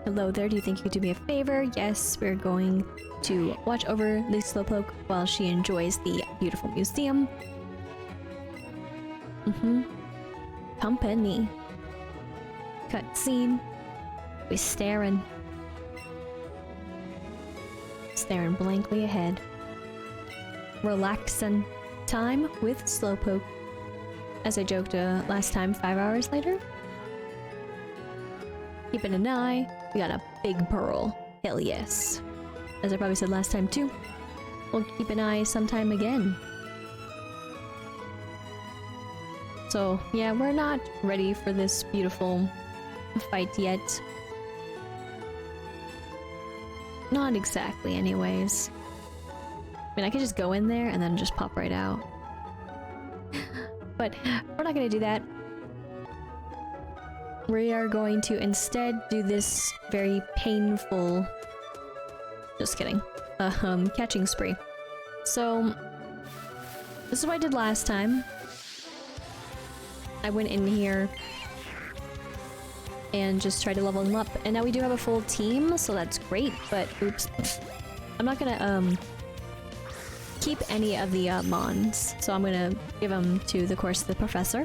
Hello there, do you think you could do me a favor? Yes, we're going to watch over the Slowpoke while she enjoys the beautiful museum. Company. Cutscene. We staring blankly ahead. Relaxing time with Slowpoke. As I joked last time, 5 hours later. Keeping an eye. We got a big pearl. Hell yes. As I probably said last time too. We'll keep an eye sometime again. So yeah, we're not ready for this beautiful fight yet. Not exactly anyways. I mean, I could just go in there and then just pop right out. But we're not gonna do that. We are going to instead do this very painful... Just kidding. Catching spree. So, this is what I did last time. I went in here and just tried to level them up, and now we do have a full team, so that's great, but oops. I'm not gonna, keep any of the, mons, so I'm gonna give them to the course of the professor.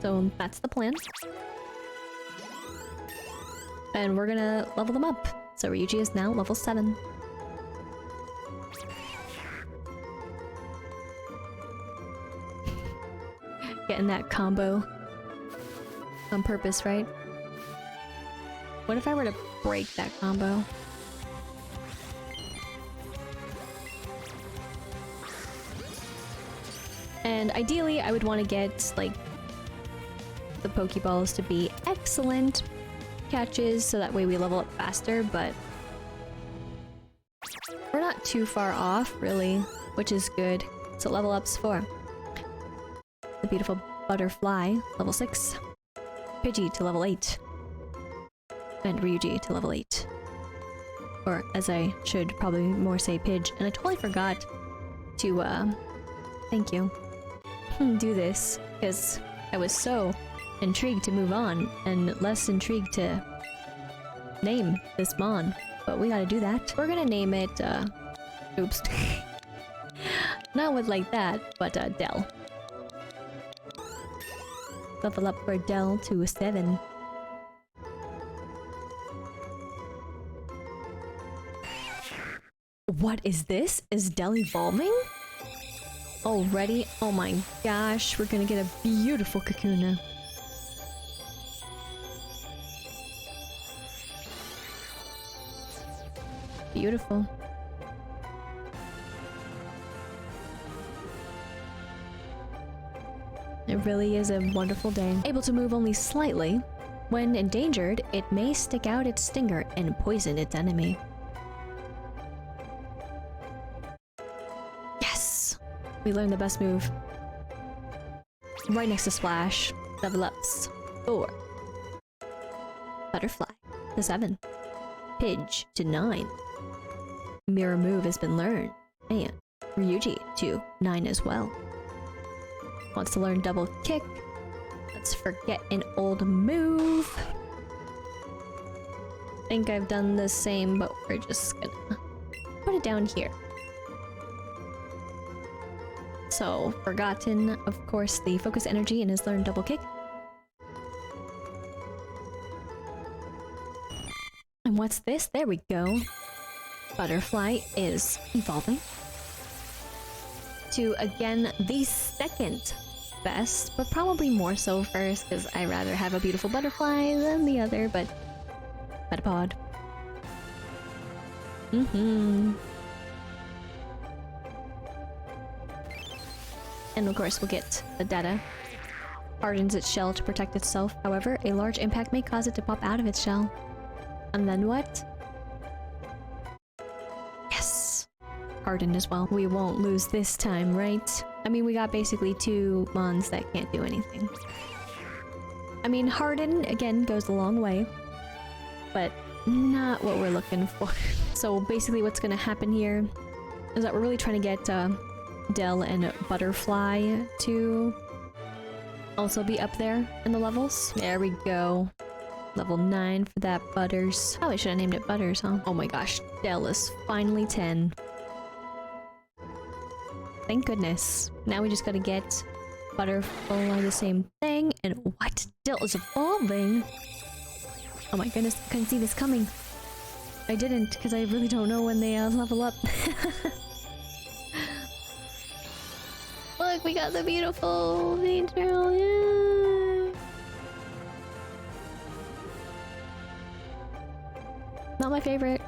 So that's the plan. And we're gonna level them up. So Ryuji is now level 7. Getting that combo on purpose, right? What if I were to break that combo? And ideally, I would want to get, like, the Pokeballs to be excellent catches, so that way we level up faster, but we're not too far off, really, which is good. So level ups for the beautiful Butterfly, level 6, Pidgey to level 8, and Ryuji to level 8. Or, as I should probably more say, Pidge. And I totally forgot to, thank you, do this, because I was so intrigued to move on, and less intrigued to name this Mon. But we gotta do that. We're gonna name it, oops. Not with like that, but, Dell. Level up for Dell to 7. What is this? Is Dell evolving? Already? Oh my gosh, we're gonna get a beautiful Kakuna. Beautiful. It really is a wonderful day. Able to move only slightly. When endangered, it may stick out its stinger and poison its enemy. Yes! We learned the best move. Right next to Splash. Level ups. 4. Butterfly to 7. Pidge to 9. Mirror move has been learned. And Ryuji to 9 as well. Wants to learn double kick. Let's forget an old move. Think I've done the same, but we're just gonna put it down here. So, forgotten, of course, the focus energy and has learned double kick. And what's this? There we go. Butterfly is evolving to, again, the second best, but probably more so first, because I rather have a beautiful butterfly than the other, but Metapod. And of course we'll get the data. Hardens its shell to protect itself. However, a large impact may cause it to pop out of its shell. And then what? Yes! Hardened as well. We won't lose this time, right? I mean, we got basically 2 Mons that can't do anything. I mean, Harden, again, goes a long way. But not what we're looking for. So basically what's gonna happen here is that we're really trying to get Dell and Butterfly to also be up there in the levels. There we go. Level 9 for that Butters. Oh, I should have named it Butters, huh? Oh my gosh, Dell is finally 10. Thank goodness. Now we just gotta get Butterfly the same thing. And what? Dell is evolving? Oh my goodness, I couldn't see this coming. I didn't, because I really don't know when they level up. Look, we got the beautiful angel. Yeah. Not my favorite.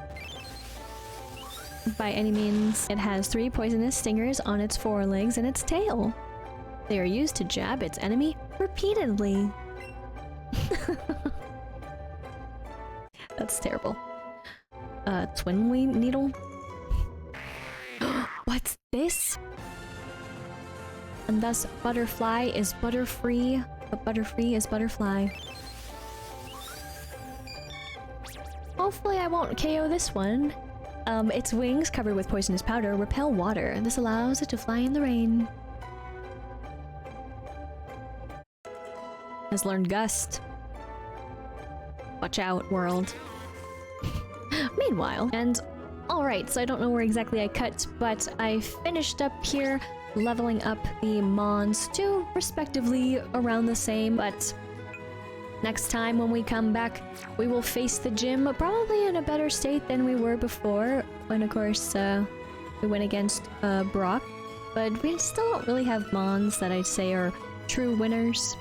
By any means. It has 3 poisonous stingers on its forelegs and its tail. They are used to jab its enemy repeatedly. That's terrible. Twin needle? What's this? And thus, Butterfly is Butterfree, but Butterfree is Butterfly. Hopefully I won't KO this one. Its wings, covered with poisonous powder, repel water, and this allows it to fly in the rain. Has learned Gust. Watch out, world. Meanwhile, and alright, so I don't know where exactly I cut, but I finished up here leveling up the Mons to respectively around the same, but next time when we come back, we will face the gym probably in a better state than we were before, when of course we went against Brock, but we still don't really have Mons that I'd say are true winners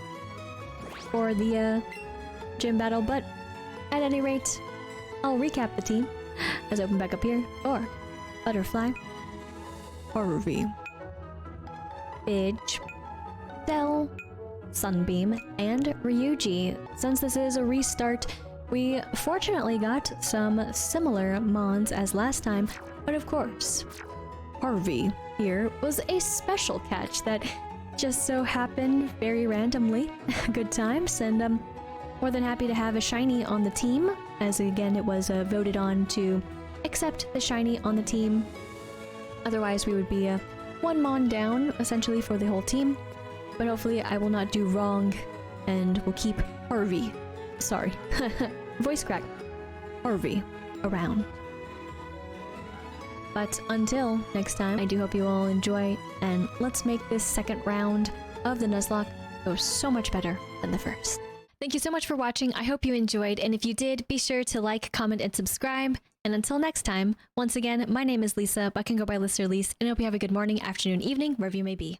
for the gym battle, but at any rate, I'll recap the team as I open back up here for Butterfly, Harvey, Bidge, Dell, Sunbeam, and Ryuji. Since this is a restart, we fortunately got some similar Mons as last time, but of course, Harvey here was a special catch that just so happened very randomly. Good times, and more than happy to have a shiny on the team, as again it was voted on to accept the shiny on the team. Otherwise we would be one Mon down essentially for the whole team, but hopefully I will not do wrong and will keep Harvey, sorry, voice crack, Harvey around. But until next time, I do hope you all enjoy, and let's make this second round of the Nuzlocke go so much better than the first. Thank you so much for watching. I hope you enjoyed, and if you did, be sure to like, comment, and subscribe. And until next time, once again, my name is Lisa, but I can go by Lister Lise, and I hope you have a good morning, afternoon, evening, wherever you may be.